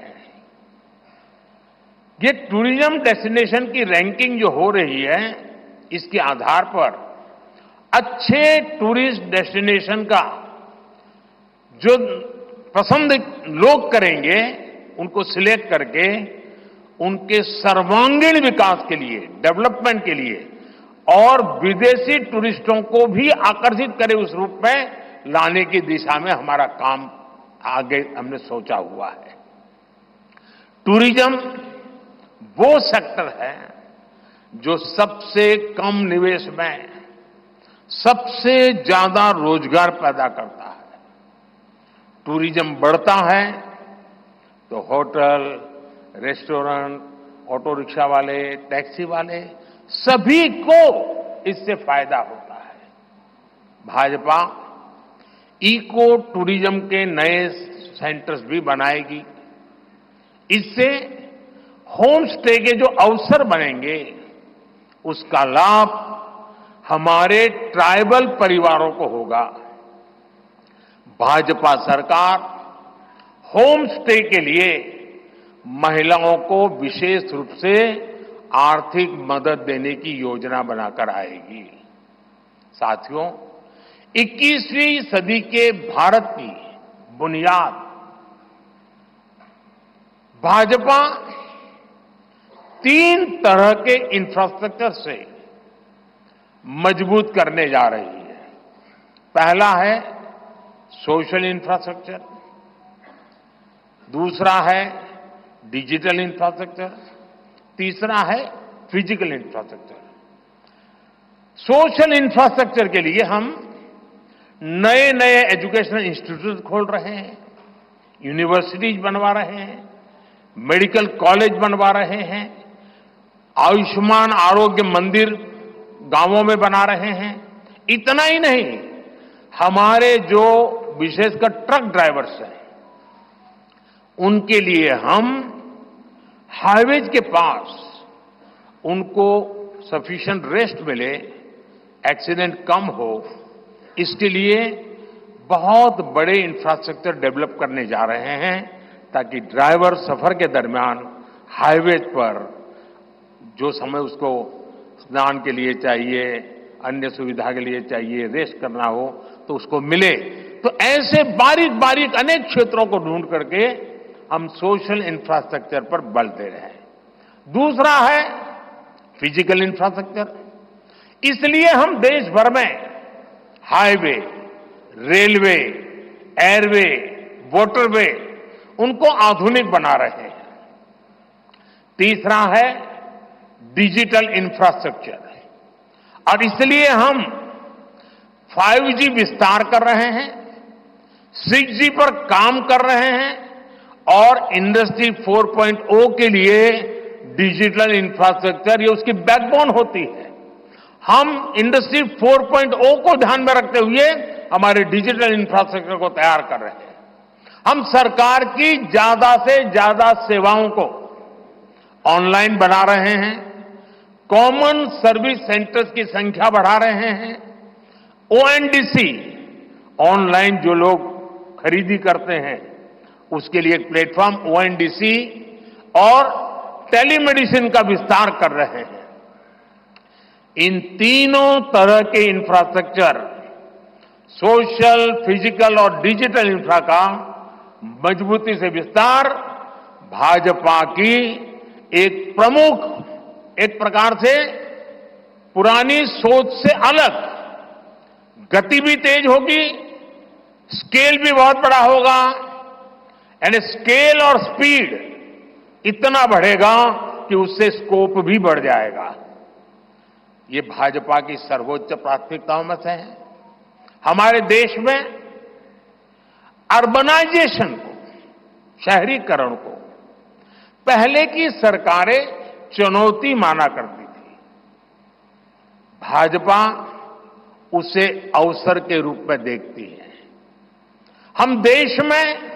ये टूरिज्म डेस्टिनेशन की रैंकिंग जो हो रही है, इसके आधार पर अच्छे टूरिस्ट डेस्टिनेशन का जो पसंद लोग करेंगे, उनको सिलेक्ट करके उनके सर्वांगीण विकास के लिए, डेवलपमेंट के लिए और विदेशी टूरिस्टों को भी आकर्षित करे उस रूप में लाने की दिशा में हमारा काम आगे हमने सोचा हुआ है। टूरिज्म वो सेक्टर है जो सबसे कम निवेश में सबसे ज्यादा रोजगार पैदा करता है। टूरिज्म बढ़ता है तो होटल, रेस्टोरेंट, ऑटो रिक्शा वाले, टैक्सी वाले सभी को इससे फायदा होता है। भाजपा इको टूरिज्म के नए सेंटर्स भी बनाएगी। इससे होम स्टे के जो अवसर बनेंगे उसका लाभ हमारे ट्राइबल परिवारों को होगा। भाजपा सरकार होम स्टे के लिए महिलाओं को विशेष रूप से आर्थिक मदद देने की योजना बनाकर आएगी। साथियों, 21वीं सदी के भारत की बुनियाद भाजपा 3 तरह के इंफ्रास्ट्रक्चर से मजबूत करने जा रही है। पहला है सोशल इंफ्रास्ट्रक्चर, दूसरा है डिजिटल इंफ्रास्ट्रक्चर, तीसरा है फिजिकल इंफ्रास्ट्रक्चर। सोशल इंफ्रास्ट्रक्चर के लिए हम नए नए एजुकेशनल इंस्टीट्यूट खोल रहे हैं, यूनिवर्सिटीज बनवा रहे हैं, मेडिकल कॉलेज बनवा रहे हैं, आयुष्मान आरोग्य मंदिर गांवों में बना रहे हैं। इतना ही नहीं, हमारे जो विशेषकर ट्रक ड्राइवर्स हैं उनके लिए हम हाईवेज के पास उनको सफिशिएंट रेस्ट मिले, एक्सीडेंट कम हो, इसके लिए बहुत बड़े इंफ्रास्ट्रक्चर डेवलप करने जा रहे हैं ताकि ड्राइवर सफर के दरमियान हाईवेज पर जो समय उसको स्नान के लिए चाहिए, अन्य सुविधा के लिए चाहिए, रेस्ट करना हो तो उसको मिले। तो ऐसे बारीक बारीक अनेक क्षेत्रों को ढूंढ करके हम सोशल इंफ्रास्ट्रक्चर पर बल दे रहे हैं। दूसरा है फिजिकल इंफ्रास्ट्रक्चर। इसलिए हम देश भर में हाईवे, रेलवे, एयरवे, वाटरवे, उनको आधुनिक बना रहे हैं। तीसरा है डिजिटल इंफ्रास्ट्रक्चर, और इसलिए हम 5G विस्तार कर रहे हैं, 6G पर काम कर रहे हैं, और इंडस्ट्री 4.0 के लिए डिजिटल इंफ्रास्ट्रक्चर ये उसकी बैकबोन होती है। हम इंडस्ट्री 4.0 को ध्यान में रखते हुए हमारे डिजिटल इंफ्रास्ट्रक्चर को तैयार कर रहे हैं। हम सरकार की ज्यादा से ज्यादा सेवाओं को ऑनलाइन बना रहे हैं, कॉमन सर्विस सेंटर्स की संख्या बढ़ा रहे हैं, ONDC, ऑनलाइन जो लोग खरीदी करते हैं उसके लिए एक प्लेटफॉर्म ONDC, और टेलीमेडिसिन का विस्तार कर रहे हैं। इन तीनों तरह के इंफ्रास्ट्रक्चर, सोशल, फिजिकल और डिजिटल इंफ्रा का मजबूती से विस्तार भाजपा की एक प्रमुख, एक प्रकार से पुरानी सोच से अलग, गति भी तेज होगी, स्केल भी बहुत बड़ा होगा, यानी स्केल और स्पीड इतना बढ़ेगा कि उससे स्कोप भी बढ़ जाएगा। ये भाजपा की सर्वोच्च प्राथमिकताओं में से है। हमारे देश में अर्बनाइजेशन को, शहरीकरण को पहले की सरकारें चुनौती माना करती थी, भाजपा उसे अवसर के रूप में देखती है। हम देश में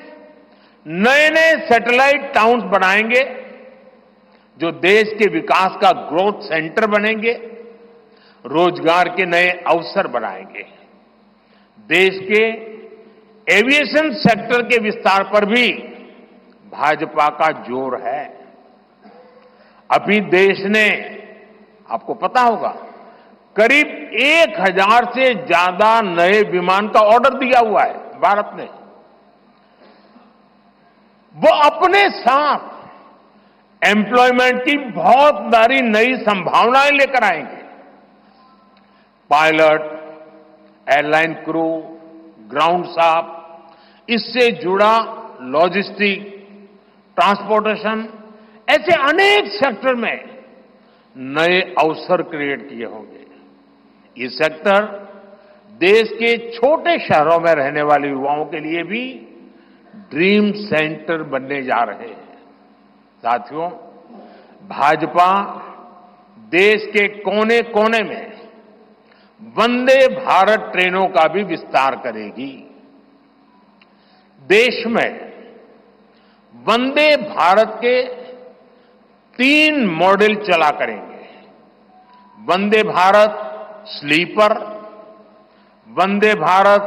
नए नए सैटेलाइट टाउन्स बनाएंगे जो देश के विकास का ग्रोथ सेंटर बनेंगे, रोजगार के नए अवसर बनाएंगे। देश के एविएशन सेक्टर के विस्तार पर भी भाजपा का जोर है। अभी देश ने, आपको पता होगा, करीब 1000 से ज्यादा नए विमान का ऑर्डर दिया हुआ है भारत ने। वो अपने साथ एम्प्लॉयमेंट की बहुत सारी नई संभावनाएं लेकर आएंगे। Pilot, airline crew, ground staff, इससे जुड़ा लॉजिस्टिक, ट्रांसपोर्टेशन, ऐसे अनेक सेक्टर में नए अवसर क्रिएट किए होंगे। ये सेक्टर देश के छोटे शहरों में रहने वाले युवाओं के लिए भी ड्रीम सेंटर बनने जा रहे हैं। साथियों, भाजपा देश के कोने कोने में वंदे भारत ट्रेनों का भी विस्तार करेगी। देश में वंदे भारत के 3 मॉडल चला करेंगे। Vande Bharat sleeper, Vande Bharat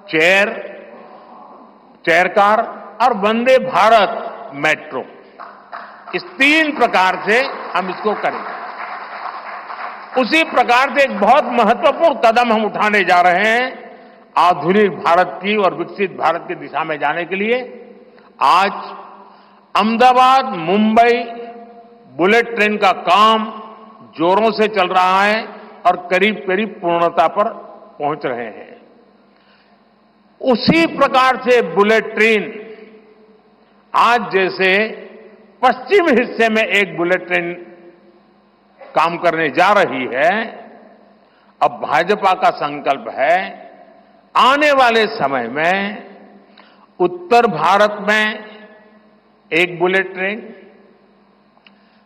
chair car और वंदे भारत मेट्रो। इस 3 प्रकार से हम इसको करेंगे। उसी प्रकार से एक बहुत महत्वपूर्ण कदम हम उठाने जा रहे हैं आधुनिक भारत की और विकसित भारत की दिशा में जाने के लिए। आज अहमदाबाद मुंबई बुलेट ट्रेन का काम जोरों से चल रहा है और करीब करीब पूर्णता पर पहुंच रहे हैं। उसी प्रकार से बुलेट ट्रेन आज जैसे पश्चिम हिस्से में एक बुलेट ट्रेन काम करने जा रही है, अब भाजपा का संकल्प है आने वाले समय में उत्तर भारत में एक बुलेट ट्रेन,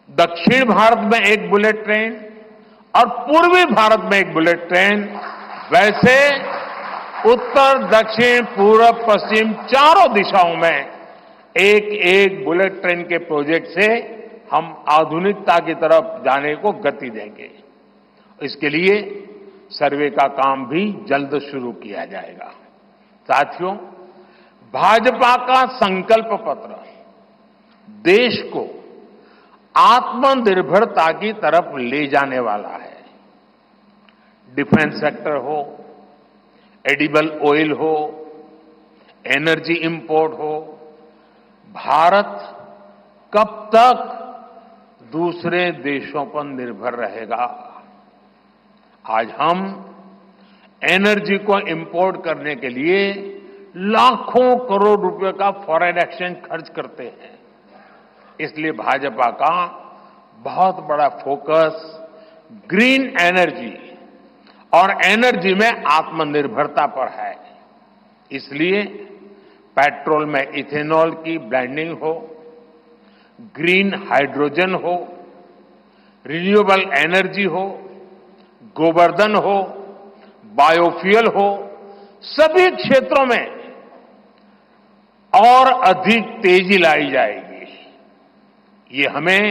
दक्षिण भारत में एक बुलेट ट्रेन और पूर्वी भारत में एक बुलेट ट्रेन, वैसे उत्तर, दक्षिण, पूर्व, पश्चिम चारों दिशाओं में एक एक बुलेट ट्रेन के प्रोजेक्ट से हम आधुनिकता की तरफ जाने को गति देंगे। इसके लिए सर्वे का काम भी जल्द शुरू किया जाएगा। साथियों, भाजपा का संकल्प पत्र देश को आत्मनिर्भरता की तरफ ले जाने वाला है। डिफेंस सेक्टर हो, एडिबल ऑयल हो, एनर्जी इंपोर्ट हो, भारत कब तक दूसरे देशों पर निर्भर रहेगा? आज हम एनर्जी को इंपोर्ट करने के लिए लाखों करोड़ रुपए का फॉरेन एक्सचेंज खर्च करते हैं। इसलिए भाजपा का बहुत बड़ा फोकस ग्रीन एनर्जी और एनर्जी में आत्मनिर्भरता पर है। इसलिए पेट्रोल में इथेनॉल की ब्लेंडिंग हो, ग्रीन हाइड्रोजन हो, रिन्यूएबल एनर्जी हो, गोवर्धन हो, बायोफ्यूल हो, सभी क्षेत्रों में और अधिक तेजी लाई जाएगी। ये हमें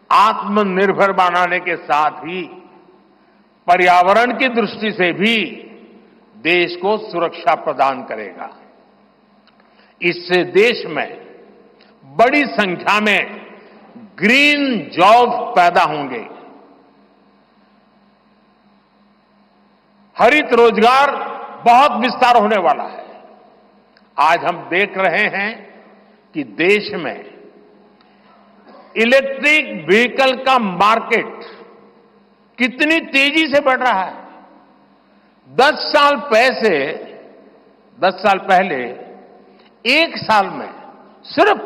आत्मनिर्भर बनाने के साथ ही पर्यावरण की दृष्टि से भी देश को सुरक्षा प्रदान करेगा। इससे देश में बड़ी संख्या में ग्रीन जॉब पैदा होंगे, हरित रोजगार बहुत विस्तार होने वाला है। आज हम देख रहे हैं कि देश में इलेक्ट्रिक व्हीकल का मार्केट कितनी तेजी से बढ़ रहा है। 10 साल पहले एक साल में सिर्फ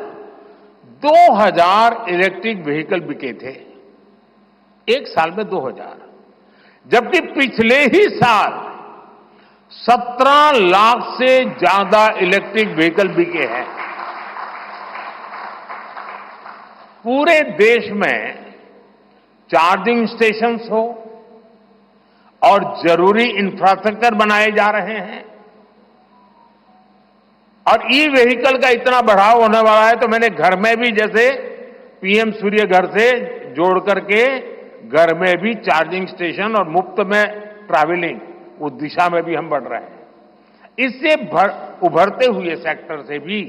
2000 इलेक्ट्रिक व्हीकल बिके थे। एक साल में 2000, जबकि पिछले ही साल 17 लाख से ज्यादा इलेक्ट्रिक व्हीकल बिके हैं। पूरे देश में चार्जिंग स्टेशंस हो और जरूरी इंफ्रास्ट्रक्चर बनाए जा रहे हैं और ई व्हीकल का इतना बढ़ाव होने वाला है, तो मैंने घर में भी जैसे पीएम सूर्य घर से जोड़ करके घर में भी चार्जिंग स्टेशन और मुफ्त में ट्रैवलिंग, उस दिशा में भी हम बढ़ रहे हैं। इससे उभरते हुए सेक्टर से भी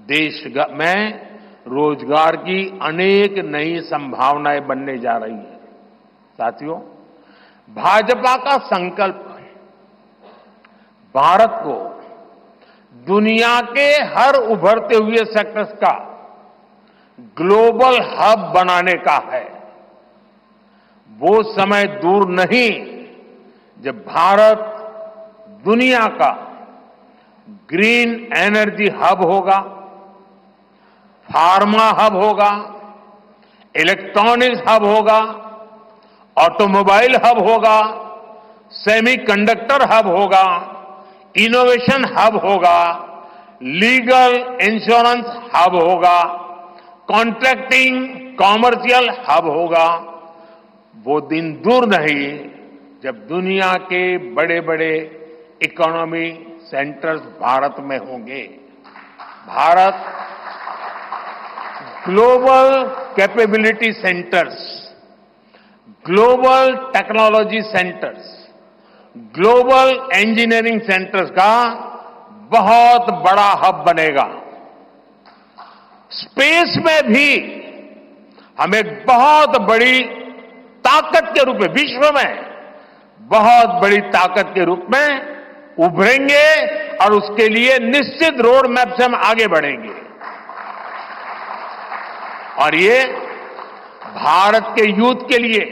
देश में रोजगार की अनेक नई संभावनाएं बनने जा रही है। साथियों, भाजपा का संकल्प भारत को दुनिया के हर उभरते हुए सेक्टर्स का ग्लोबल हब बनाने का है। वो समय दूर नहीं जब भारत दुनिया का ग्रीन एनर्जी हब होगा, फार्मा हब होगा, इलेक्ट्रॉनिक्स हब होगा, ऑटोमोबाइल हब होगा, सेमीकंडक्टर हब होगा, इनोवेशन हब होगा, लीगल इंश्योरेंस हब होगा, कॉन्ट्रैक्टिंग कॉमर्शियल हब होगा। वो दिन दूर नहीं जब दुनिया के बड़े बड़े इकोनॉमी सेंटर्स भारत में होंगे। Bharat global capability centres, global technology centres, global engineering centres का बहुत बड़ा हब बनेगा। स्पेस में भी हम एक बहुत बड़ी ताकत के रूप में, विश्व में बहुत बड़ी ताकत के रूप में उभरेंगे और उसके लिए निश्चित रोड मैप से हम आगे बढ़ेंगे। और ये भारत के यूथ के लिए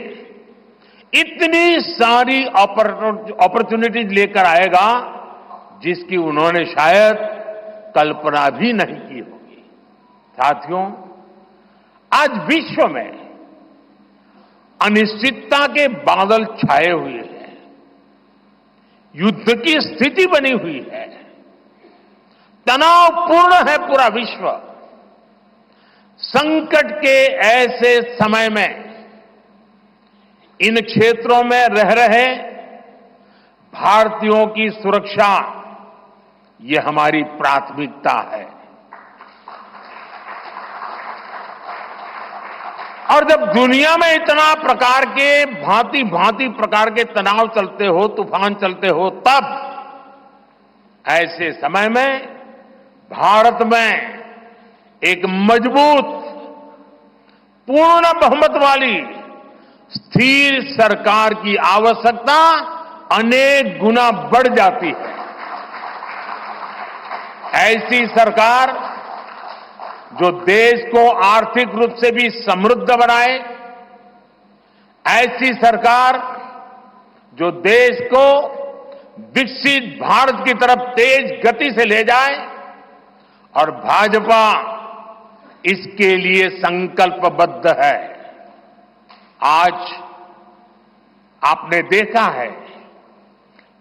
इतनी सारी अपॉर्चुनिटीज लेकर आएगा जिसकी उन्होंने शायद कल्पना भी नहीं की होगी। साथियों, आज विश्व में अनिश्चितता के बादल छाए हुए हैं, युद्ध की स्थिति बनी हुई है, तनावपूर्ण है पूरा विश्व। संकट के ऐसे समय में इन क्षेत्रों में रह रहे भारतीयों की सुरक्षा, ये हमारी प्राथमिकता है। और जब दुनिया में इतना प्रकार के भांति भांति प्रकार के तनाव चलते हो, तूफान चलते हो, तब ऐसे समय में भारत में एक मजबूत, पूर्ण बहुमत वाली स्थिर सरकार की आवश्यकता अनेक गुना बढ़ जाती है। ऐसी सरकार जो देश को आर्थिक रूप से भी समृद्ध बनाए, ऐसी सरकार जो देश को विकसित भारत की तरफ तेज गति से ले जाए और भाजपा इसके लिए संकल्पबद्ध है। आज आपने देखा है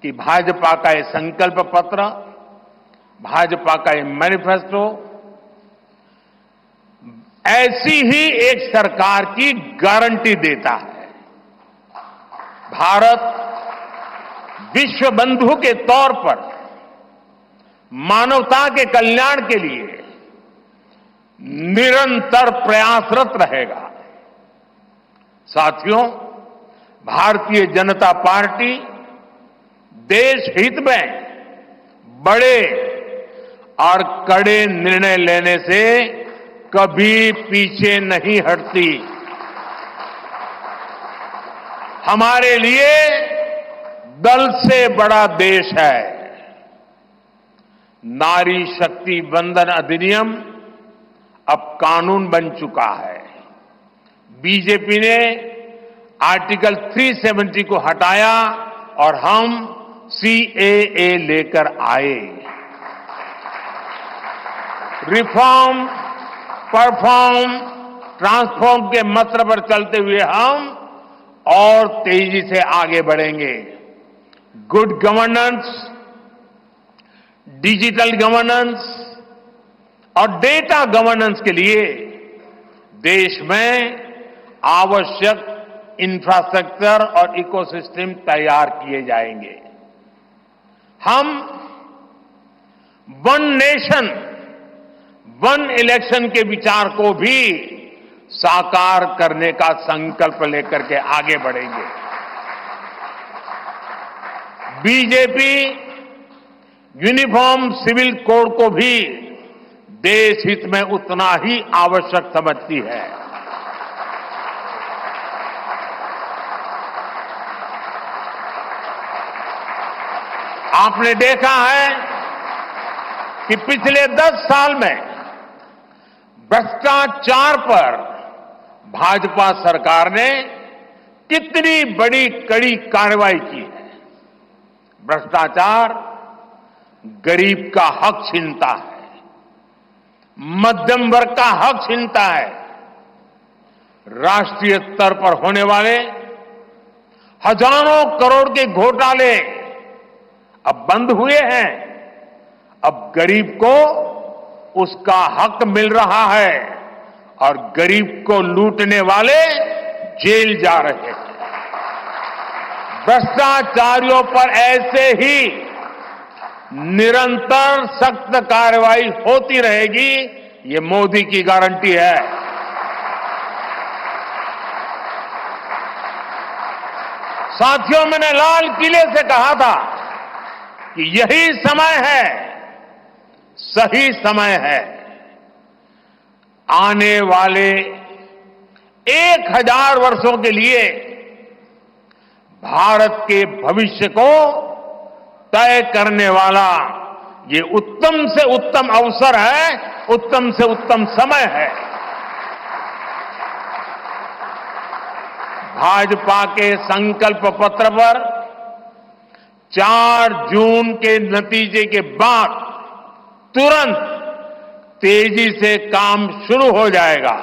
कि भाजपा का ये संकल्प पत्र, भाजपा का ये मैनिफेस्टो ऐसी ही एक सरकार की गारंटी देता है। भारत विश्व बंधु के तौर पर मानवता के कल्याण के लिए निरंतर प्रयासरत रहेगा। साथियों, भारतीय जनता पार्टी देश हित में बड़े और कड़े निर्णय लेने से कभी पीछे नहीं हटती। हमारे लिए दल से बड़ा देश है। नारी शक्ति वंदन अधिनियम अब कानून बन चुका है। बीजेपी ने आर्टिकल 370 को हटाया और हम सीएए लेकर आए। रिफॉर्म, परफॉर्म, ट्रांसफॉर्म के मंत्र पर चलते हुए हम और तेजी से आगे बढ़ेंगे। गुड गवर्नेंस, डिजिटल गवर्नेंस और डेटा गवर्नेंस के लिए देश में आवश्यक इंफ्रास्ट्रक्चर और इकोसिस्टम तैयार किए जाएंगे। हम वन नेशन, वन इलेक्शन के विचार को भी साकार करने का संकल्प लेकर के आगे बढ़ेंगे। बीजेपी यूनिफॉर्म सिविल कोड को भी देश हित में उतना ही आवश्यक समझती है। आपने देखा है कि पिछले 10 साल में भ्रष्टाचार पर भाजपा सरकार ने कितनी बड़ी कड़ी कार्रवाई की है। भ्रष्टाचार गरीब का हक छीनता है, मध्यम वर्ग का हक छीनता है। राष्ट्रीय स्तर पर होने वाले हजारों करोड़ के घोटाले अब बंद हुए हैं। अब गरीब को उसका हक मिल रहा है और गरीब को लूटने वाले जेल जा रहे हैं। भ्रष्टाचारियों पर ऐसे ही निरंतर सख्त कार्रवाई होती रहेगी, ये मोदी की गारंटी है। साथियों, मैंने लाल किले से कहा था कि यही समय है, सही समय है। आने वाले 1000 वर्षों के लिए भारत के भविष्य को तय करने वाला ये उत्तम से उत्तम अवसर है, उत्तम से उत्तम समय है। भाजपा के संकल्प पत्र पर 4 जून के नतीजे के बाद तुरंत तेजी से काम शुरू हो जाएगा।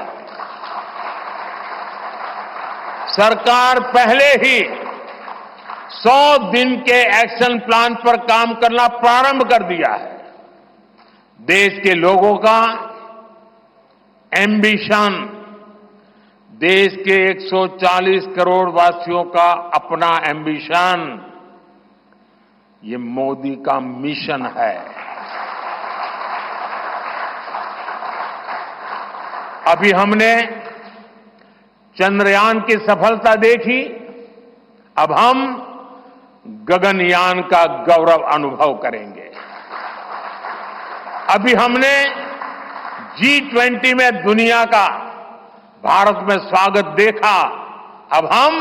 सरकार पहले ही 100 दिन के एक्शन प्लान पर काम करना प्रारंभ कर दिया है। देश के लोगों का एम्बिशन, देश के 140 करोड़ वासियों का अपना एम्बिशन, ये मोदी का मिशन है। अभी हमने चंद्रयान की सफलता देखी, अब हम गगनयान का गौरव अनुभव करेंगे। अभी हमने G20 में दुनिया का भारत में स्वागत देखा, अब हम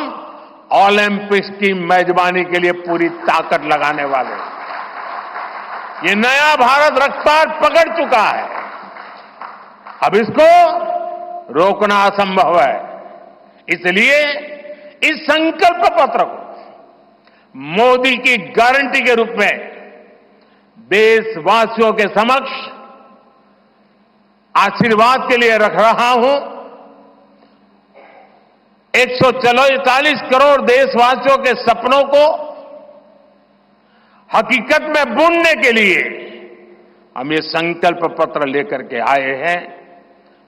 ओलंपिक्स की मेजबानी के लिए पूरी ताकत लगाने वाले। ये नया भारत रफ्तार पकड़ चुका है, अब इसको रोकना असंभव है। इसलिए इस संकल्प पत्र को मोदी की गारंटी के रूप में देशवासियों के समक्ष आशीर्वाद के लिए रख रहा हूं। 140 करोड़ देशवासियों के सपनों को हकीकत में बुनने के लिए हम ये संकल्प पत्र लेकर के आए हैं।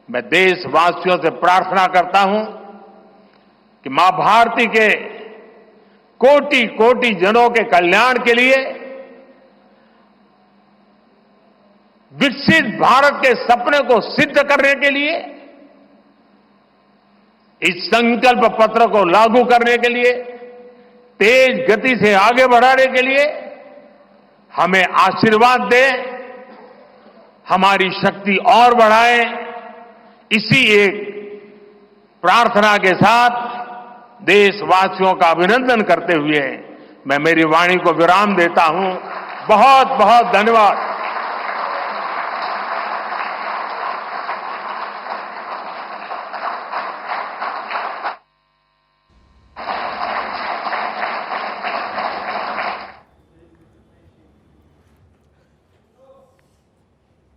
मैं देशवासियों से प्रार्थना करता हूं कि मां भारती के कोटि कोटि जनों के कल्याण के लिए, विकसित भारत के सपने को सिद्ध करने के लिए, इस संकल्प पत्र को लागू करने के लिए, तेज गति से आगे बढ़ाने के लिए हमें आशीर्वाद दें, हमारी शक्ति और बढ़ाएं। इसी एक प्रार्थना के साथ देशवासियों का अभिनंदन करते हुए मैं मेरी वाणी को विराम देता हूं। बहुत बहुत धन्यवाद।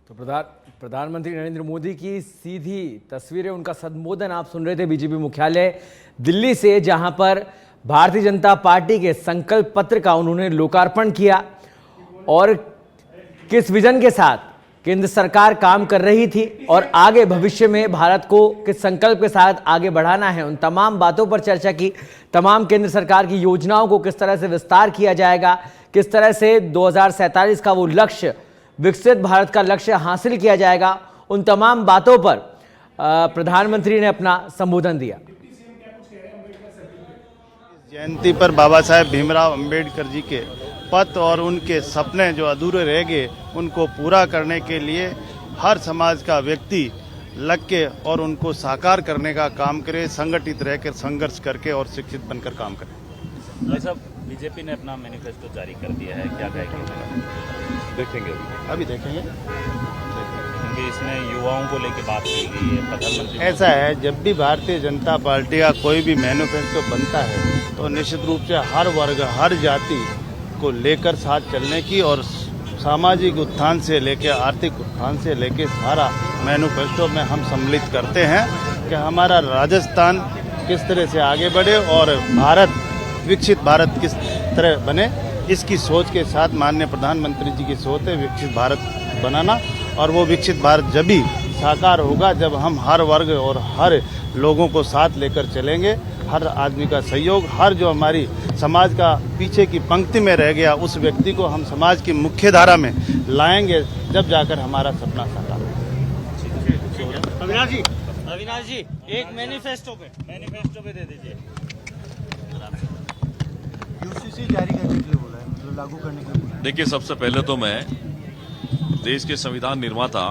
तो प्रधानमंत्री नरेंद्र मोदी की सीधी तस्वीरें, उनका संबोधन आप सुन रहे थे बीजेपी मुख्यालय दिल्ली से, जहां पर भारतीय जनता पार्टी के संकल्प पत्र का उन्होंने लोकार्पण किया और किस विजन के साथ केंद्र सरकार काम कर रही थी और आगे भविष्य में भारत को किस संकल्प के साथ आगे बढ़ाना है, उन तमाम बातों पर चर्चा की। तमाम केंद्र सरकार की योजनाओं को किस तरह से विस्तार किया जाएगा, किस तरह से 2047 का वो लक्ष्य, विकसित भारत का लक्ष्य हासिल किया जाएगा, उन तमाम बातों पर प्रधानमंत्री ने अपना संबोधन दिया। जयंती पर बाबा साहेब भीमराव अंबेडकर जी के पथ और उनके सपने जो अधूरे रह गए उनको पूरा करने के लिए हर समाज का व्यक्ति लग के और उनको साकार करने का काम करे, संगठित रहकर संघर्ष करके और शिक्षित बनकर काम करे। भाई साहब, बीजेपी ने अपना मैनिफेस्टो जारी कर दिया है, क्या कहेंगे? देखेंगे अभी देखेंगे क्योंकि इसमें युवाओं को लेकर बात की गई है। प्रधानमंत्री ऐसा है, जब भी भारतीय जनता पार्टी का कोई भी मैनिफेस्टो बनता है तो निश्चित रूप से हर वर्ग, हर जाति को लेकर साथ चलने की और सामाजिक उत्थान से लेकर आर्थिक उत्थान से लेकर सारा मैनिफेस्टो में हम सम्मिलित करते हैं कि हमारा राजस्थान किस तरह से आगे बढ़े और भारत, विकसित भारत किस तरह बने, इसकी सोच के साथ माननीय प्रधानमंत्री जी की सोच है विकसित भारत बनाना। और वो विकसित भारत जब भी साकार होगा जब हम हर वर्ग और हर लोगों को साथ लेकर चलेंगे, हर आदमी का सहयोग, हर जो हमारी समाज का पीछे की पंक्ति में रह गया उस व्यक्ति को हम समाज की मुख्य धारा में लाएंगे, जब जाकर हमारा सपना साकार होगा। अविनाश जी एक मैनिफेस्टो पे दे दीजिए। यूसीसी जारी करने के लिए बोला है, मतलब लागू करने के लिए। देखिए, सबसे पहले तो मैं देश के संविधान निर्माता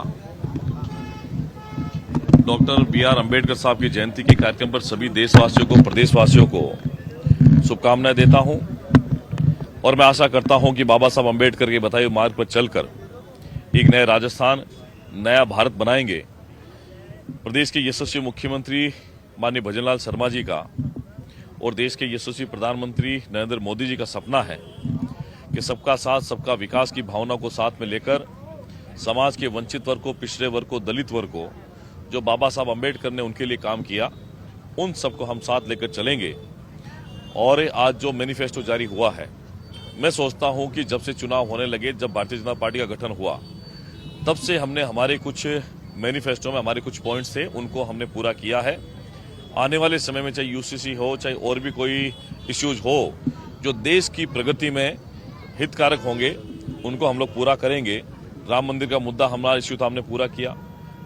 डॉक्टर बी.आर. अम्बेडकर साहब की जयंती के कार्यक्रम पर सभी देशवासियों को, प्रदेशवासियों को शुभकामनाएं देता हूं और मैं आशा करता हूं कि बाबा साहब अम्बेडकर के बताए मार्ग पर चलकर एक नया राजस्थान, नया भारत बनाएंगे। प्रदेश के यशस्वी मुख्यमंत्री माननीय भजनलाल शर्मा जी का और देश के यशस्वी प्रधानमंत्री नरेंद्र मोदी जी का सपना है कि सबका साथ, सबका विकास की भावना को साथ में लेकर समाज के वंचित वर्ग को, पिछड़े वर्ग को, दलित वर्ग को, जो बाबा साहब अम्बेडकर ने उनके लिए काम किया, उन सबको हम साथ लेकर चलेंगे। और आज जो मैनिफेस्टो जारी हुआ है, मैं सोचता हूं कि जब से चुनाव होने लगे, जब भारतीय जनता पार्टी का गठन हुआ, तब से हमने हमारे कुछ मैनिफेस्टो में हमारे कुछ पॉइंट्स थे, उनको हमने पूरा किया है। आने वाले समय में चाहे यूसीसी हो, चाहे और भी कोई इश्यूज हो जो देश की प्रगति में हितकारक होंगे, उनको हम लोग पूरा करेंगे। राम मंदिर का मुद्दा हमारा इश्यू था, हमने पूरा किया।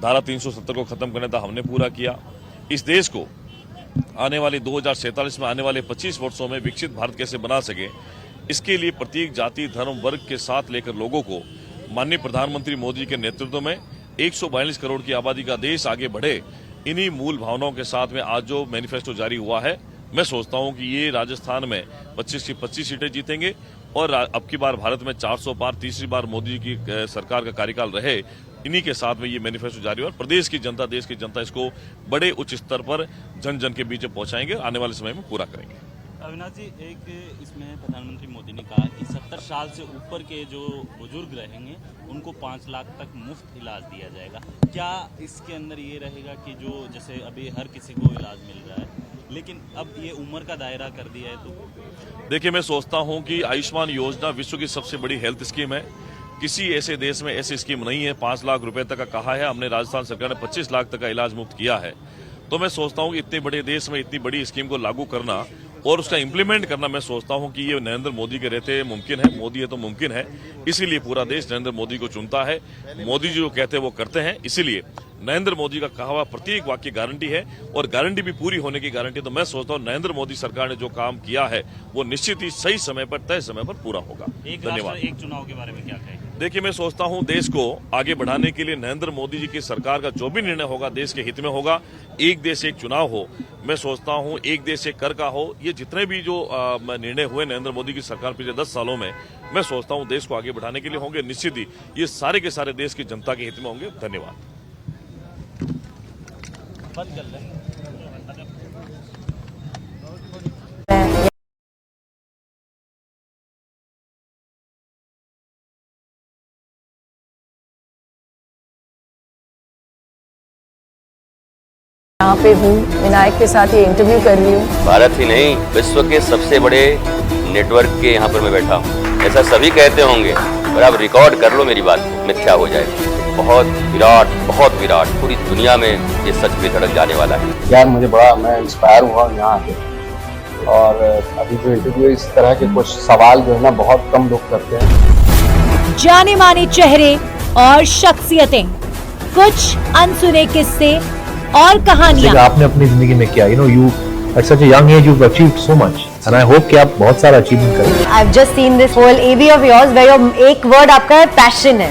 धारा 370 को खत्म करना था, हमने पूरा किया। इस देश को आने वाले 2047 में, आने वाले 25 वर्षों में विकसित भारत कैसे बना सके, इसके लिए प्रत्येक जाति, धर्म, वर्ग के साथ लेकर लोगों को माननीय प्रधानमंत्री मोदी के नेतृत्व में 142 करोड़ की आबादी का देश आगे बढ़े, इन्हीं मूल भावनाओं के साथ में आज जो मैनिफेस्टो जारी हुआ है, मैं सोचता हूं कि ये राजस्थान में 25 की 25 सीटें जीतेंगे और अब की बार भारत में 400 पार, तीसरी बार मोदी जी की सरकार का कार्यकाल रहे। इन्हीं के साथ में ये मैनिफेस्टो जारी हुआ। प्रदेश की जनता, देश की जनता इसको बड़े उच्च स्तर पर जन जन के बीच पहुंचाएंगे, आने वाले समय में पूरा करेंगे। अविनाश जी, एक इसमें प्रधानमंत्री मोदी ने कहा कि 70 साल से ऊपर के जो बुजुर्ग रहेंगे उनको 5 लाख तक मुफ्त इलाज दिया जाएगा। क्या इसके अंदर ये रहेगा कि जो जैसे अभी हर किसी को इलाज मिल रहा है, लेकिन अब ये उम्र का दायरा कर दिया है? तो देखिए, मैं सोचता हूं कि आयुष्मान योजना विश्व की सबसे बड़ी हेल्थ स्कीम है। किसी ऐसे देश में ऐसी स्कीम नहीं है। 5 लाख रुपए तक का कहा है, हमने राजस्थान सरकार ने 25 लाख तक का इलाज मुफ्त किया है। तो मैं सोचता हूं कि इतने बड़े देश में इतनी बड़ी स्कीम को लागू करना और उसका इंप्लीमेंट करना, मैं सोचता हूं कि ये नरेंद्र मोदी के रहते मुमकिन है। मोदी है तो मुमकिन है, इसीलिए पूरा देश नरेंद्र मोदी को चुनता है। मोदी जी जो कहते हैं वो करते हैं, इसीलिए नरेंद्र मोदी का कहा हुआ प्रत्येक वाक्य गारंटी है और गारंटी भी पूरी होने की गारंटी। तो मैं सोचता हूं नरेंद्र मोदी सरकार ने जो काम किया है वो निश्चित ही सही समय पर, तय समय पर पूरा होगा। धन्यवाद। एक चुनाव के बारे में क्या कहेंगे? देखिए, मैं सोचता हूं देश को आगे बढ़ाने के लिए नरेंद्र मोदी जी की सरकार का जो भी निर्णय होगा देश के हित में होगा। एक देश एक चुनाव हो, मैं सोचता हूं एक देश एक कर का हो, ये जितने भी जो निर्णय हुए नरेंद्र मोदी की सरकार पिछले 10 सालों में, मैं सोचता हूं देश को आगे बढ़ाने के लिए होंगे। निश्चित ही ये सारे के सारे देश की जनता के हित में होंगे। धन्यवाद। बंद कर लें। यहाँ पे हूँ, विनायक के साथ ये इंटरव्यू कर रही हूँ। भारत ही नहीं, विश्व के सबसे बड़े नेटवर्क के यहाँ पर मैं बैठा हूँ। ऐसा सभी कहते होंगे, पर आप रिकॉर्ड कर लो मेरी बात, मिथ्या हो जाएगी। बहुत विराट पूरी दुनिया में ये सच भी धड़क जाने वाला है। यार मुझे बड़ा, मैं इंस्पायर हुआ यहाँ पे। और अभी जो इंटरव्यू, इस तरह के कुछ सवाल जो है ना बहुत कम लोग करते हैं। जाने माने चेहरे और शख्सियतें, कुछ अनसुने किस्से और कहानियां आपने अपनी जिंदगी में किया। You at such a young age you achieved so much and I hope कि आप बहुत सारा अचीवमेंट करेंगे। I have just seen this whole AV of yours where एक वर्ड आपका है पैशन है।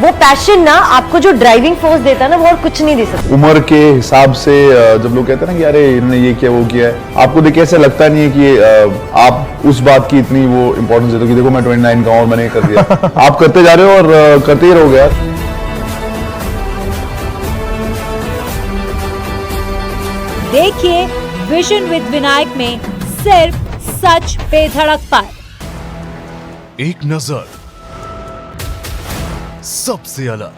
वो पैशन ना आपको जो ड्राइविंग फोर्स देता है ना, वो और कुछ नहीं दे सकता। उम्र के हिसाब से जब लोग कहते हैं ना कि अरे इन्होंने ये किया वो किया है, आपको देख ऐसा लगता नहीं है कि आप उस बात की इतनी वो इम्पोर्टेंस देते हो कि देखो मैं 29 का हूं और मैंने कर दिया। आप करते जा रहे हो और करते ही रहोगे यार। देखिए विजन विद विनायक में सिर्फ सच बेधड़क पर। एक नजर सबसे अलग,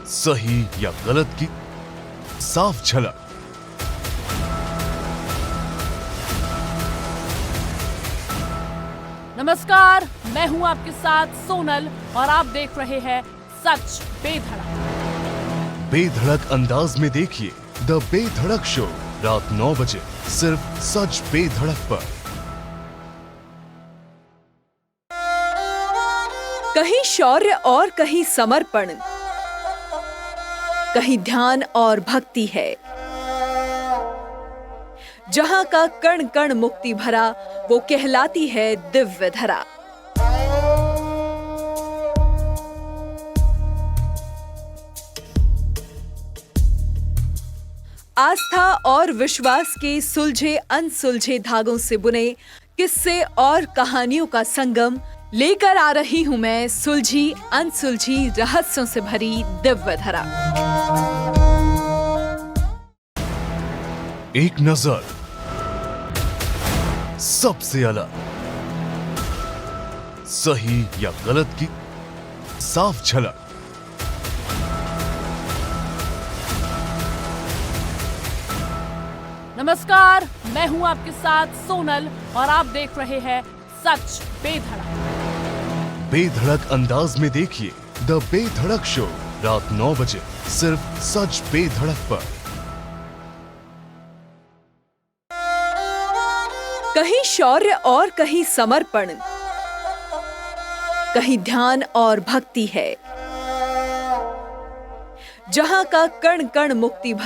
सही या गलत की साफ झलक। नमस्कार, मैं हूं आपके साथ सोनल और आप देख रहे हैं सच बेधड़क। बेधड़क अंदाज में देखिए द बेधड़क शो, रात 9 बजे सिर्फ सच बेधड़क पर। कहीं शौर्य और कहीं समर्पण, कहीं ध्यान और भक्ति है। जहां का कण कण मुक्ति भरा, वो कहलाती है दिव्य धरा। आस्था और विश्वास के सुलझे अनसुलझे धागों से बुने किस्से और कहानियों का संगम लेकर आ रही हूं मैं, सुलझी अनसुलझी रहस्यों से भरी दिव्य धरा। एक नजर सबसे अलग, सही या गलत की साफ झलक। नमस्कार, मैं हूं आपके साथ सोनल और आप देख रहे हैं सच बेधड़क। बेधड़क अंदाज में देखिए द बेधड़क शो, रात 9 बजे सिर्फ सच बेधड़क पर। कहीं शौर्य और कहीं समर्पण, कहीं ध्यान और भक्ति है। जहां का कण कण मुक्ति भरा।